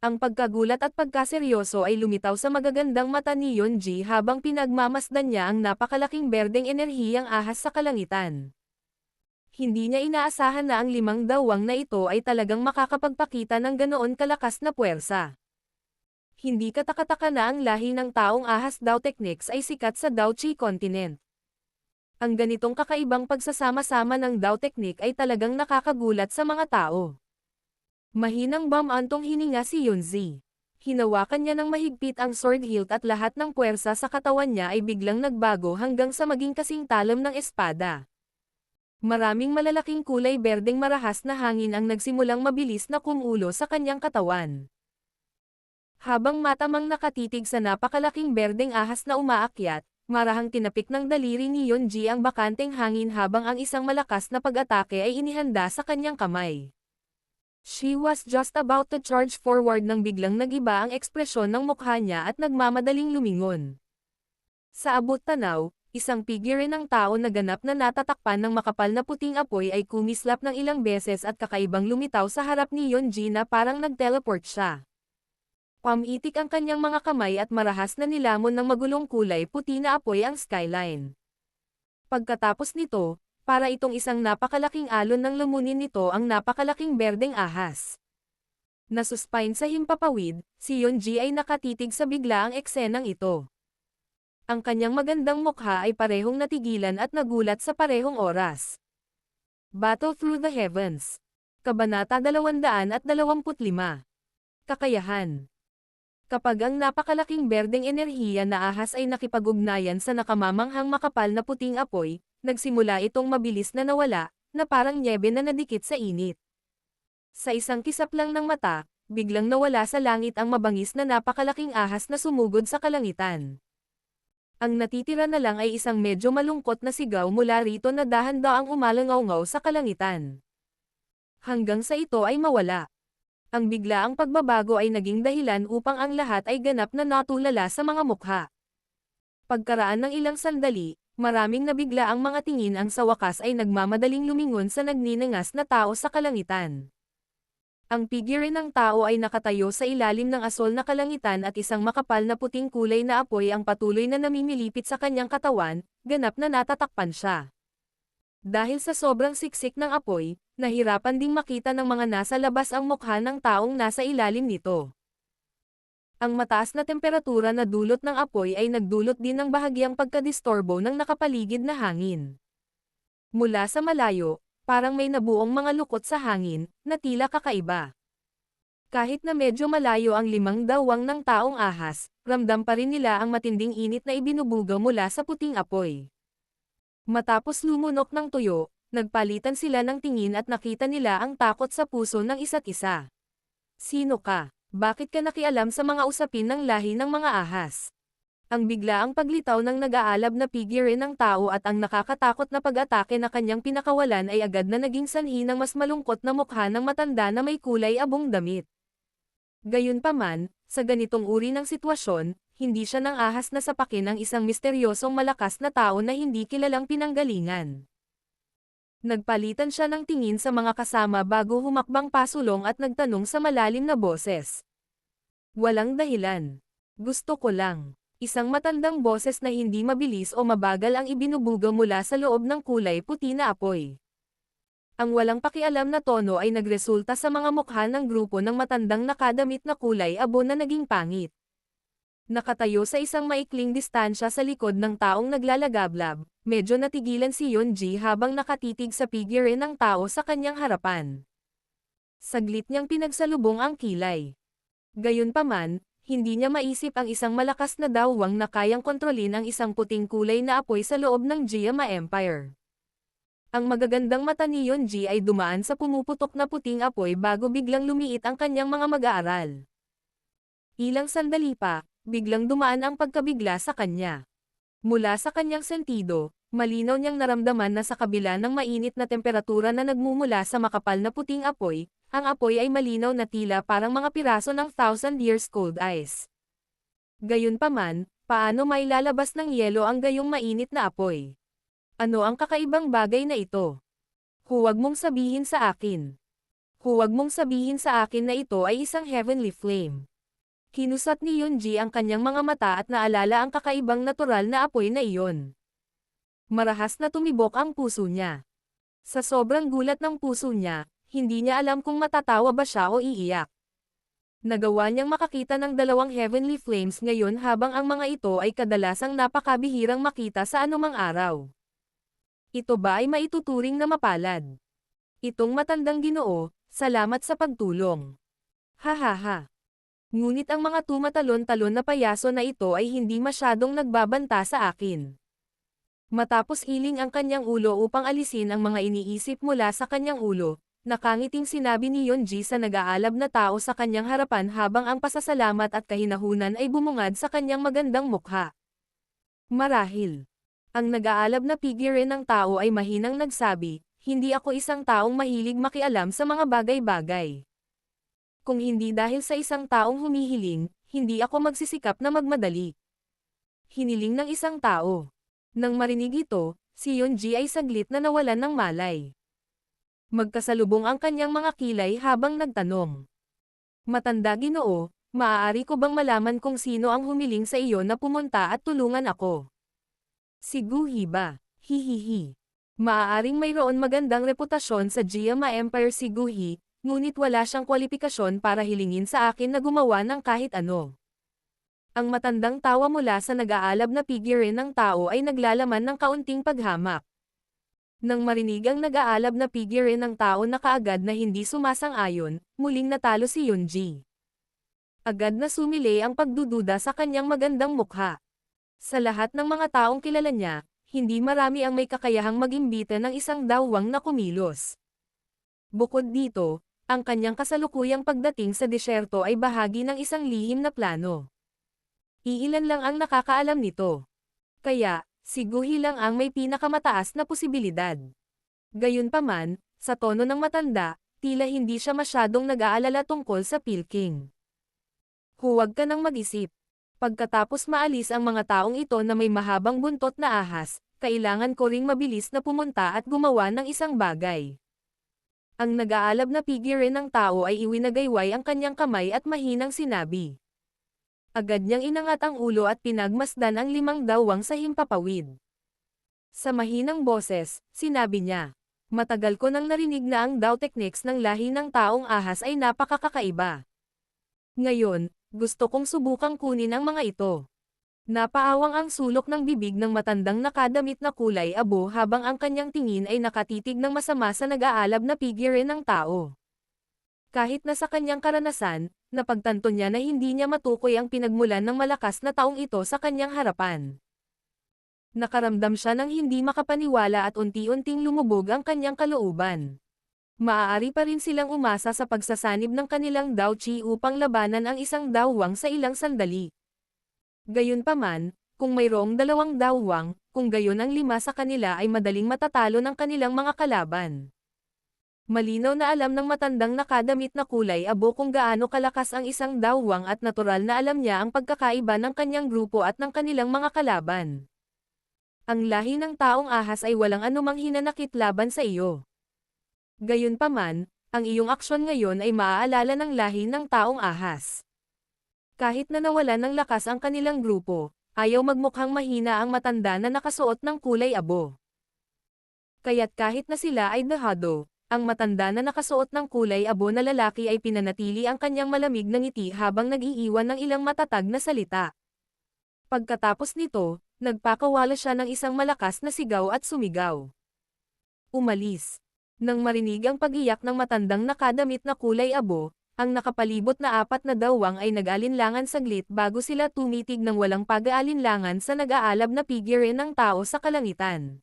Ang pagkagulat at pagkaseryoso ay lumitaw sa magagandang mata ni Yonji habang pinagmamasdan niya ang napakalaking berdeng enerhiyang ahas sa kalangitan. Hindi niya inaasahan na ang 5 dawang na ito ay talagang makakapagpakita ng ganoon kalakas na puwersa. Hindi katakataka na ang lahi ng taong ahas Dao techniques ay sikat sa Dao Chi continent. Ang ganitong kakaibang pagsasama-sama ng Dao technique ay talagang nakakagulat sa mga tao. Mahinang bumantong hininga si Yunzi. Hinawakan niya ng mahigpit ang sword hilt at lahat ng puwersa sa katawan niya ay biglang nagbago hanggang sa maging kasing talam ng espada. Maraming malalaking kulay berdeng marahas na hangin ang nagsimulang mabilis na kumulo sa kanyang katawan. Habang matamang nakatitig sa napakalaking berdeng ahas na umaakyat, marahang tinapik ng daliri ni Yunji ang bakanteng hangin habang ang isang malakas na pag-atake ay inihanda sa kanyang kamay. She was just about to charge forward nang biglang nagiba ang ekspresyon ng mukha niya at nagmamadaling lumingon. Sa abot tanaw, isang figure ng tao na ganap na natatakpan ng makapal na puting apoy ay kumislap ng ilang beses at kakaibang lumitaw sa harap ni Yunji na parang nag-teleport siya. Pamitik ang kanyang mga kamay at marahas na nilamon ng magulong kulay puti na apoy ang skyline. Pagkatapos nito, para itong isang napakalaking alon ng lumunin nito ang napakalaking berdeng ahas. Nasuspine sa himpapawid, si Yunji ay nakatitig sa biglaang eksenang ito. Ang kanyang magandang mukha ay parehong natigilan at nagulat sa parehong oras. Battle Through the Heavens. Kabanata 225. Kakayahan. Kapag ang napakalaking berdeng enerhiya na ahas ay nakipag-ugnayan sa nakamamanghang makapal na puting apoy, nagsimula itong mabilis na nawala, na parang nyebe na nadikit sa init. Sa isang kisap lang ng mata, biglang nawala sa langit ang mabangis na napakalaking ahas na sumugod sa kalangitan. Ang natitira na lang ay isang medyo malungkot na sigaw mula rito na dahan-daang umalangaw-ngaw sa kalangitan. Hanggang sa ito ay mawala. Ang biglaang pagbabago ay naging dahilan upang ang lahat ay ganap na natulala sa mga mukha. Pagkaraan ng ilang sandali, maraming nabigla ang mga tingin ang sa wakas ay nagmamadaling lumingon sa nagninangas na tao sa kalangitan. Ang figure ng tao ay nakatayo sa ilalim ng asol na kalangitan at isang makapal na puting kulay na apoy ang patuloy na namimilipit sa kanyang katawan, ganap na natatakpan siya. Dahil sa sobrang siksik ng apoy, nahirapan ding makita ng mga nasa labas ang mukha ng taong nasa ilalim nito. Ang mataas na temperatura na dulot ng apoy ay nagdulot din ng bahagyang pagkadistorbo ng nakapaligid na hangin. Mula sa malayo, parang may nabuong mga lukot sa hangin, na tila kakaiba. Kahit na medyo malayo ang limang dawang ng taong ahas, ramdam pa rin nila ang matinding init na ibinubuga mula sa puting apoy. Matapos lumunok ng tuyo, nagpalitan sila ng tingin at nakita nila ang takot sa puso ng isa't isa. Sino ka? Bakit ka nakialam sa mga usapin ng lahi ng mga ahas? Ang biglaang paglitaw ng nag-aalab na figure ng tao at ang nakakatakot na pag-atake na kanyang pinakawalan ay agad na naging sanhi ng mas malungkot na mukha ng matanda na may kulay abong damit. Gayunpaman, sa ganitong uri ng sitwasyon, hindi siya nang ahas na sapakin ang isang misteryosong malakas na tao na hindi kilalang pinanggalingan. Nagpalitan siya ng tingin sa mga kasama bago humakbang pasulong at nagtanong sa malalim na boses. Walang dahilan. Gusto ko lang. Isang matandang boses na hindi mabilis o mabagal ang ibinubuga mula sa loob ng kulay puti na apoy. Ang walang pakialam na tono ay nagresulta sa mga mukha ng grupo ng matandang nakadamit na kulay abo na naging pangit. Nakatayo sa isang maikling distansya sa likod ng taong naglalagablab, medyo natigilan si Yunji habang nakatitig sa figure ng tao sa kanyang harapan. Saglit niyang pinagsalubong ang kilay. Gayunpaman, hindi niya maisip ang isang malakas na dawang na kayang kontrolin ang isang puting kulay na apoy sa loob ng Jiama Empire. Ang magagandang mata ni Yunji ay dumaan sa pumuputok na puting apoy bago biglang lumiit ang kanyang mga mag-aaral. Ilang sandali pa, biglang dumaan ang pagkabigla sa kanya. Mula sa kanyang sentido, malinaw niyang naramdaman na sa kabila ng mainit na temperatura na nagmumula sa makapal na puting apoy, ang apoy ay malinaw na tila parang mga piraso ng 1,000 years cold ice. Gayunpaman, paano may lalabas ng yelo ang gayong mainit na apoy? Ano ang kakaibang bagay na ito? Huwag mong sabihin sa akin. Huwag mong sabihin sa akin na ito ay isang heavenly flame. Kinusat ni Yunji ang kanyang mga mata at naalala ang kakaibang natural na apoy na iyon. Marahas na tumibok ang puso niya. Sa sobrang gulat ng puso niya, hindi niya alam kung matatawa ba siya o iiyak. Nagawa niyang makakita ng dalawang heavenly flames ngayon habang ang mga ito ay kadalasang napakabihirang makita sa anumang araw. Ito ba ay maituturing na mapalad? Itong matandang Ginoo, salamat sa pagtulong. Hahaha. Ngunit ang mga tumatalon-talon na payaso na ito ay hindi masyadong nagbabanta sa akin. Matapos hiling ang kanyang ulo upang alisin ang mga iniisip mula sa kanyang ulo, nakangiting sinabi ni Yonji sa nag-aalab na tao sa kanyang harapan habang ang pasasalamat at kahinahunan ay bumungad sa kanyang magandang mukha. Marahil. Ang nag-aalab na figure ng tao ay mahinang nagsabi, hindi ako isang taong mahilig makialam sa mga bagay-bagay. Kung hindi dahil sa isang taong humihiling, hindi ako magsisikap na magmadali. Hiniling ng isang tao. Nang marinig ito, si Yonji ay saglit na nawalan ng malay. Magkasalubong ang kanyang mga kilay habang nagtanong. Matanda Ginoo, maaari ko bang malaman kung sino ang humiling sa iyo na pumunta at tulungan ako? Si Guhi ba? Hihihi. Maaaring mayroon magandang reputasyon sa Gyama Empire si Guhi, ngunit wala siyang kwalipikasyon para hilingin sa akin na gumawa ng kahit ano. Ang matandang tawa mula sa nag-aalab na figure ng tao ay naglalaman ng kaunting paghamak. Nang marinig ang nag-aalab na figure ng tao na kaagad na hindi sumasang-ayon, muling natalo si Yonji. Agad na sumili ang pagdududa sa kanyang magandang mukha. Sa lahat ng mga taong kilala niya, hindi marami ang may kakayahang mag-imbita ng isang dawwang na kumilos. Bukod dito, ang kanyang kasalukuyang pagdating sa disyerto ay bahagi ng isang lihim na plano. Iilan lang ang nakakaalam nito. Kaya, si Guhi lang ang may pinakamataas na posibilidad. Gayunpaman, sa tono ng matanda, tila hindi siya masyadong nag-aalala tungkol sa Pilking. Huwag ka nang mag-isip. Pagkatapos maalis ang mga taong ito na may mahabang buntot na ahas, kailangan ko ring mabilis na pumunta at gumawa ng isang bagay. Ang nag-aalab na figure ng tao ay iwinagayway ang kanyang kamay at mahinang sinabi. Agad niyang inangat ang ulo at pinagmasdan ang 5 dawwang sa himpapawid. Sa mahinang boses, sinabi niya, matagal ko nang narinig na ang Dao techniques ng lahi ng taong ahas ay napakakaiba. Ngayon, gusto kong subukang kunin ang mga ito. Napaawang ang sulok ng bibig ng matandang nakadamit na kulay abo habang ang kanyang tingin ay nakatitig ng masama sa nag-aalab na figure ng tao. Kahit na sa kanyang karanasan, napagtanto niya na hindi niya matukoy ang pinagmulan ng malakas na taong ito sa kanyang harapan. Nakaramdam siya ng hindi makapaniwala at unti-unting lumubog ang kanyang kalooban. Maaari pa rin silang umasa sa pagsasanib ng kanilang Dao Chi upang labanan ang isang dawwang sa ilang sandali. Gayunpaman, kung mayroong 2 dawwang, kung gayon ang 5 sa kanila ay madaling matatalo ng kanilang mga kalaban. Malinaw na alam ng matandang nakadamit na kulay abo kung gaano kalakas ang isang dawwang at natural na alam niya ang pagkakaiba ng kanyang grupo at ng kanilang mga kalaban. Ang lahi ng taong ahas ay walang anumang hinanakit laban sa iyo. Gayunpaman, ang iyong aksyon ngayon ay maaalala ng lahi ng taong ahas. Kahit na nawalan ng lakas ang kanilang grupo, ayaw magmukhang mahina ang matanda na nakasuot ng kulay abo. Kaya't kahit na sila ay dahado, ang matanda na nakasuot ng kulay abo na lalaki ay pinanatili ang kanyang malamig na ngiti habang nag-iiwan ng ilang matatag na salita. Pagkatapos nito, nagpakawala siya ng isang malakas na sigaw at sumigaw. Umalis. Nang marinig ang pag-iyak ng matandang nakadamit na kulay abo, ang nakapalibot na 4 na dawwang ay nag-alinlangan saglit bago sila tumitig ng walang pag-aalinlangan sa nag-aalab na figure ng tao sa kalangitan.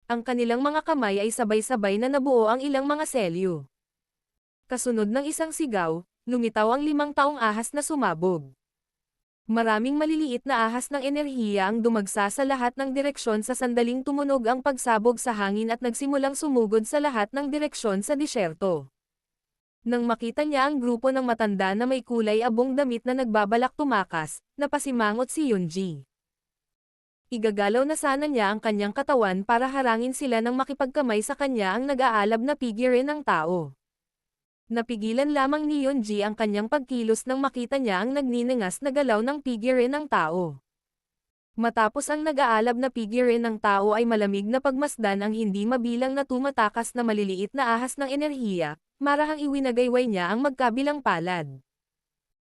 Ang kanilang mga kamay ay sabay-sabay na nabuo ang ilang mga selyo. Kasunod ng isang sigaw, lumitaw ang 5 taong ahas na sumabog. Maraming maliliit na ahas ng enerhiya ang dumagsa sa lahat ng direksyon sa sandaling tumunog ang pagsabog sa hangin at nagsimulang sumugod sa lahat ng direksyon sa disyerto. Nang makita niya ang grupo ng matanda na may kulay abong damit na nagbabalak tumakas, napasimangot si Yonji. Igagalaw na sana niya ang kanyang katawan para harangin sila nang makipagkamay sa kanya ang nag-aalab na figure ng tao. Napigilan lamang ni Yonji ang kanyang pagkilos nang makita niya ang nagniningas na galaw ng figure ng tao. Matapos ang nag-aalab na figure ng tao ay malamig na pagmasdan ang hindi mabilang na tumatakas na maliliit na ahas ng enerhiya, marahang iwinagayway niya ang magkabilang palad.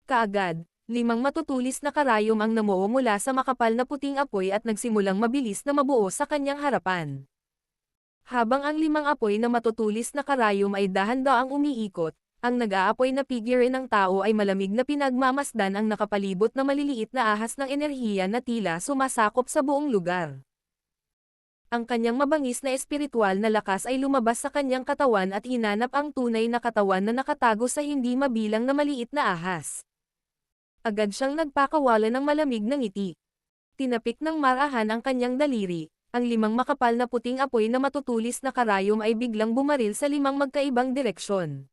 Kaagad, 5 matutulis na karayom ang namuo mula sa makapal na puting apoy at nagsimulang mabilis na mabuo sa kanyang harapan. Habang ang 5 apoy na matutulis na karayom ay dahan-daang umiikot, ang nag-aapoy na figure ng tao ay malamig na pinagmamasdan ang nakapalibot na maliliit na ahas ng enerhiya na tila sumasakop sa buong lugar. Ang kanyang mabangis na espiritual na lakas ay lumabas sa kanyang katawan at hinanap ang tunay na katawan na nakatago sa hindi mabilang na maliit na ahas. Agad siyang nagpakawala ng malamig na ngiti. Tinapik ng marahan ang kanyang daliri, ang 5 makapal na puting apoy na matutulis na karayom ay biglang bumaril sa 5 magkaibang direksyon.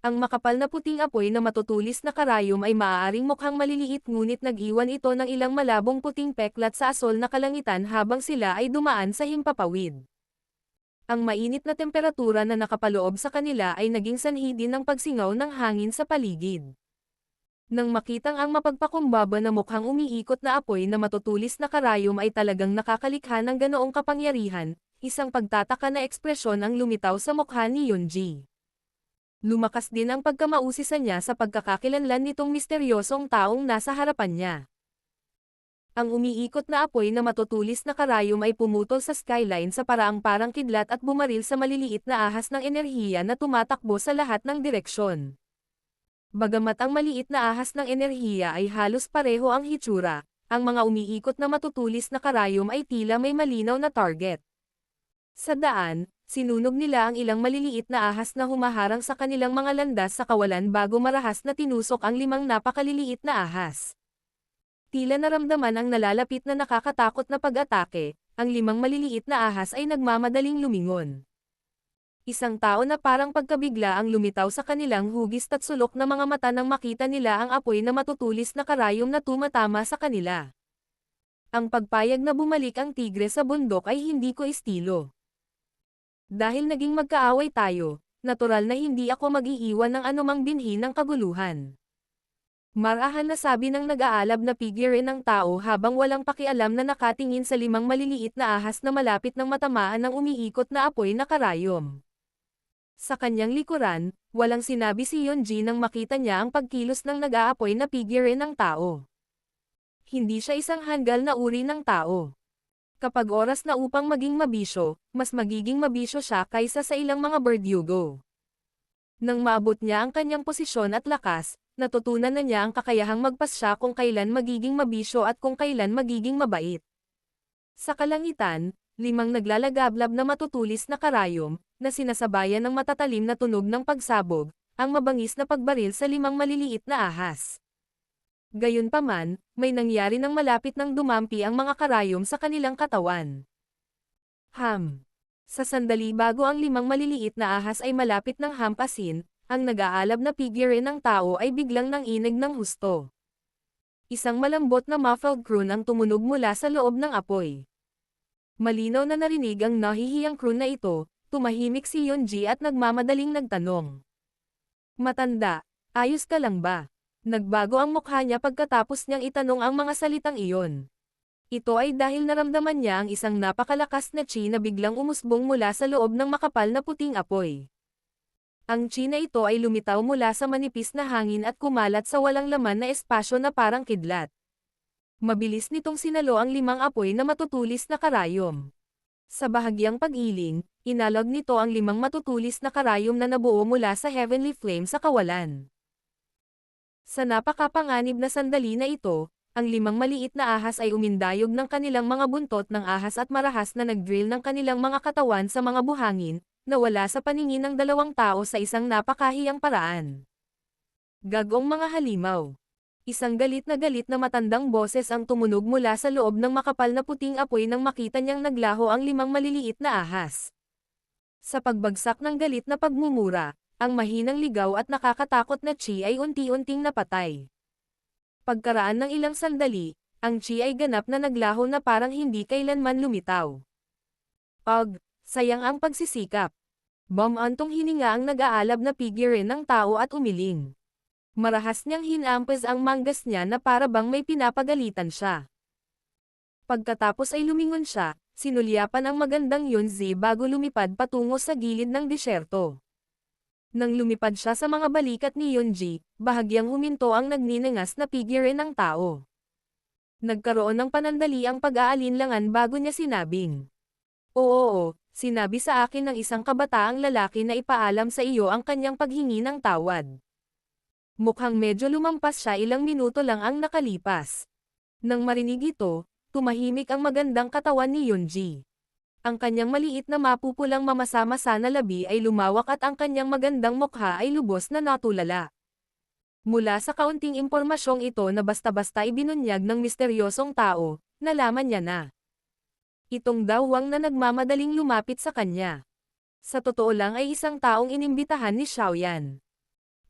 Ang makapal na puting apoy na matutulis na karayom ay maaaring mukhang maliliit ngunit nag-iwan ito ng ilang malabong puting peklat sa asol na kalangitan habang sila ay dumaan sa himpapawid. Ang mainit na temperatura na nakapaloob sa kanila ay naging sanhi din ng pagsingaw ng hangin sa paligid. Nang makitang ang mapagpakumbaba na mukhang umiikot na apoy na matutulis na karayom ay talagang nakakalikha ng ganoong kapangyarihan, isang pagtataka na ekspresyon ang lumitaw sa mukha ni Yunji. Lumakas din ang pagkamausisa niya sa pagkakakilanlan nitong misteryosong taong nasa harapan niya. Ang umiikot na apoy na matutulis na karayom ay pumutol sa skyline sa paraang parang kidlat at bumaril sa maliliit na ahas ng enerhiya na tumatakbo sa lahat ng direksyon. Bagamat ang maliit na ahas ng enerhiya ay halos pareho ang hitsura, ang mga umiikot na matutulis na karayom ay tila may malinaw na target. Sa daan, sinunog nila ang ilang maliliit na ahas na humaharang sa kanilang mga landas sa kawalan bago marahas na tinusok ang 5 napakaliliit na ahas. Tila naramdaman ang nalalapit na nakakatakot na pag-atake, ang 5 maliliit na ahas ay nagmamadaling lumingon. Isang tao na parang pagkabigla ang lumitaw sa kanilang hugis at sulok na mga mata nang makita nila ang apoy na matutulis na karayom na tumatama sa kanila. Ang pagpayag na bumalik ang tigre sa bundok ay hindi ko estilo. Dahil naging magkaaway tayo, natural na hindi ako mag-iiwan ng anumang binhi ng kaguluhan. Marahan na sabi ng nag-aalab na figure ng tao habang walang pakialam na nakatingin sa 5 maliliit na ahas na malapit ng matamaan ng umiikot na apoy na karayom. Sa kanyang likuran, walang sinabi si Yunji nang makita niya ang pagkilos ng nag-aapoy na figure ng tao. Hindi siya isang hanggal na uri ng tao. Kapag oras na upang maging mabisyo, mas magiging mabisyo siya kaysa sa ilang mga berdugo. Nang maabot niya ang kanyang posisyon at lakas, natutunan na niya ang kakayahang magpasya kung kailan magiging mabisyo at kung kailan magiging mabait. Sa kalangitan, 5 naglalagablab na matutulis na karayom, na sinasabayan ng matatalim na tunog ng pagsabog, ang mabangis na pagbaril sa 5 maliliit na ahas. Gayunpaman, may nangyari nang malapit nang dumampi ang mga karayom sa kanilang katawan. Sa sandali bago ang 5 maliliit na ahas ay malapit ng hampasin, ang nag-aalab na figure ng tao ay biglang nanginig ng husto. Isang malambot na muffled croon ang tumunog mula sa loob ng apoy. Malinaw na narinig ang nahihiyang croon na ito, tumahimik si Yunji at nagmamadaling nagtanong. Matanda, ayos ka lang ba? Nagbago ang mukha niya pagkatapos niyang itanong ang mga salitang iyon. Ito ay dahil naramdaman niya ang isang napakalakas na chi na biglang umusbong mula sa loob ng makapal na puting apoy. Ang chi na ito ay lumitaw mula sa manipis na hangin at kumalat sa walang laman na espasyo na parang kidlat. Mabilis nitong sinalo ang 5 apoy na matutulis na karayom. Sa bahagyang pag-iling, inalog nito ang 5 matutulis na karayom na nabuo mula sa heavenly flame sa kawalan. Sa napakapanganib na sandali na ito, ang 5 maliit na ahas ay umindayog ng kanilang mga buntot ng ahas at marahas na nag-drill ng kanilang mga katawan sa mga buhangin, na wala sa paningin ng 2 tao sa isang napakahiyang paraan. Gagong mga halimaw. Isang galit na matandang boses ang tumunog mula sa loob ng makapal na puting apoy nang makita niyang naglaho ang 5 maliliit na ahas. Sa pagbagsak ng galit na pagmumura, ang mahinang ligaw at nakakatakot na chi ay unti-unting napatay. Pagkaraan ng ilang sandali, ang chi ay ganap na naglaho na parang hindi kailanman lumitaw. Sayang ang pagsisikap. Bumantong hininga ang nag-aalab na figure ng tao at umiling. Marahas niyang hinampas ang manggas niya na para bang may pinapagalitan siya. Pagkatapos ay lumingon siya, sinulyapan ang magandang Yunzi bago lumipad patungo sa gilid ng disyerto. Nang lumipad siya sa mga balikat ni Yunji, bahagyang huminto ang nagninangas na figure ng tao. Nagkaroon ng panandaliang pag-aalinlangan bago niya sinabing, Oo, sinabi sa akin ng isang kabataang lalaki na ipaalam sa iyo ang kanyang paghingi ng tawad. Mukhang medyo lumampas siya, ilang minuto lang ang nakalipas. Nang marinig ito, tumahimik ang magandang katawan ni Yunji. Ang kanyang maliit na mapupulang mamasa-masa na labi ay lumawak at ang kanyang magandang mukha ay lubos na natulala. Mula sa kaunting impormasyong ito na basta-basta ibinunyag ng misteryosong tao, nalaman niya na itong dawang na nagmamadaling lumapit sa kanya. Sa totoo lang ay isang taong inimbitahan ni Xiaoyan.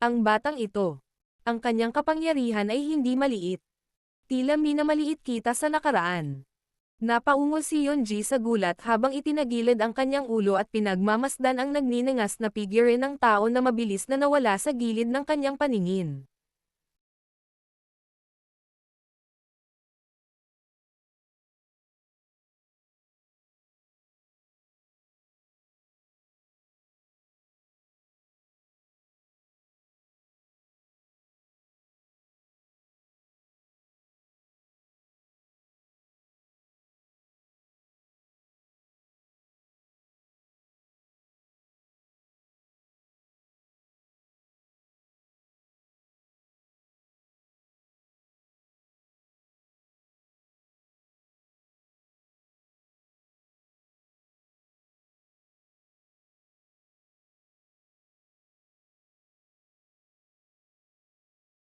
Ang batang ito, ang kanyang kapangyarihan ay hindi maliit. Tila minamaliit kita sa nakaraan. Napaungol si Yunji sa gulat habang itinagilid ang kanyang ulo at pinagmamasdan ang nagninangas na figure ng tao na mabilis na nawala sa gilid ng kanyang paningin.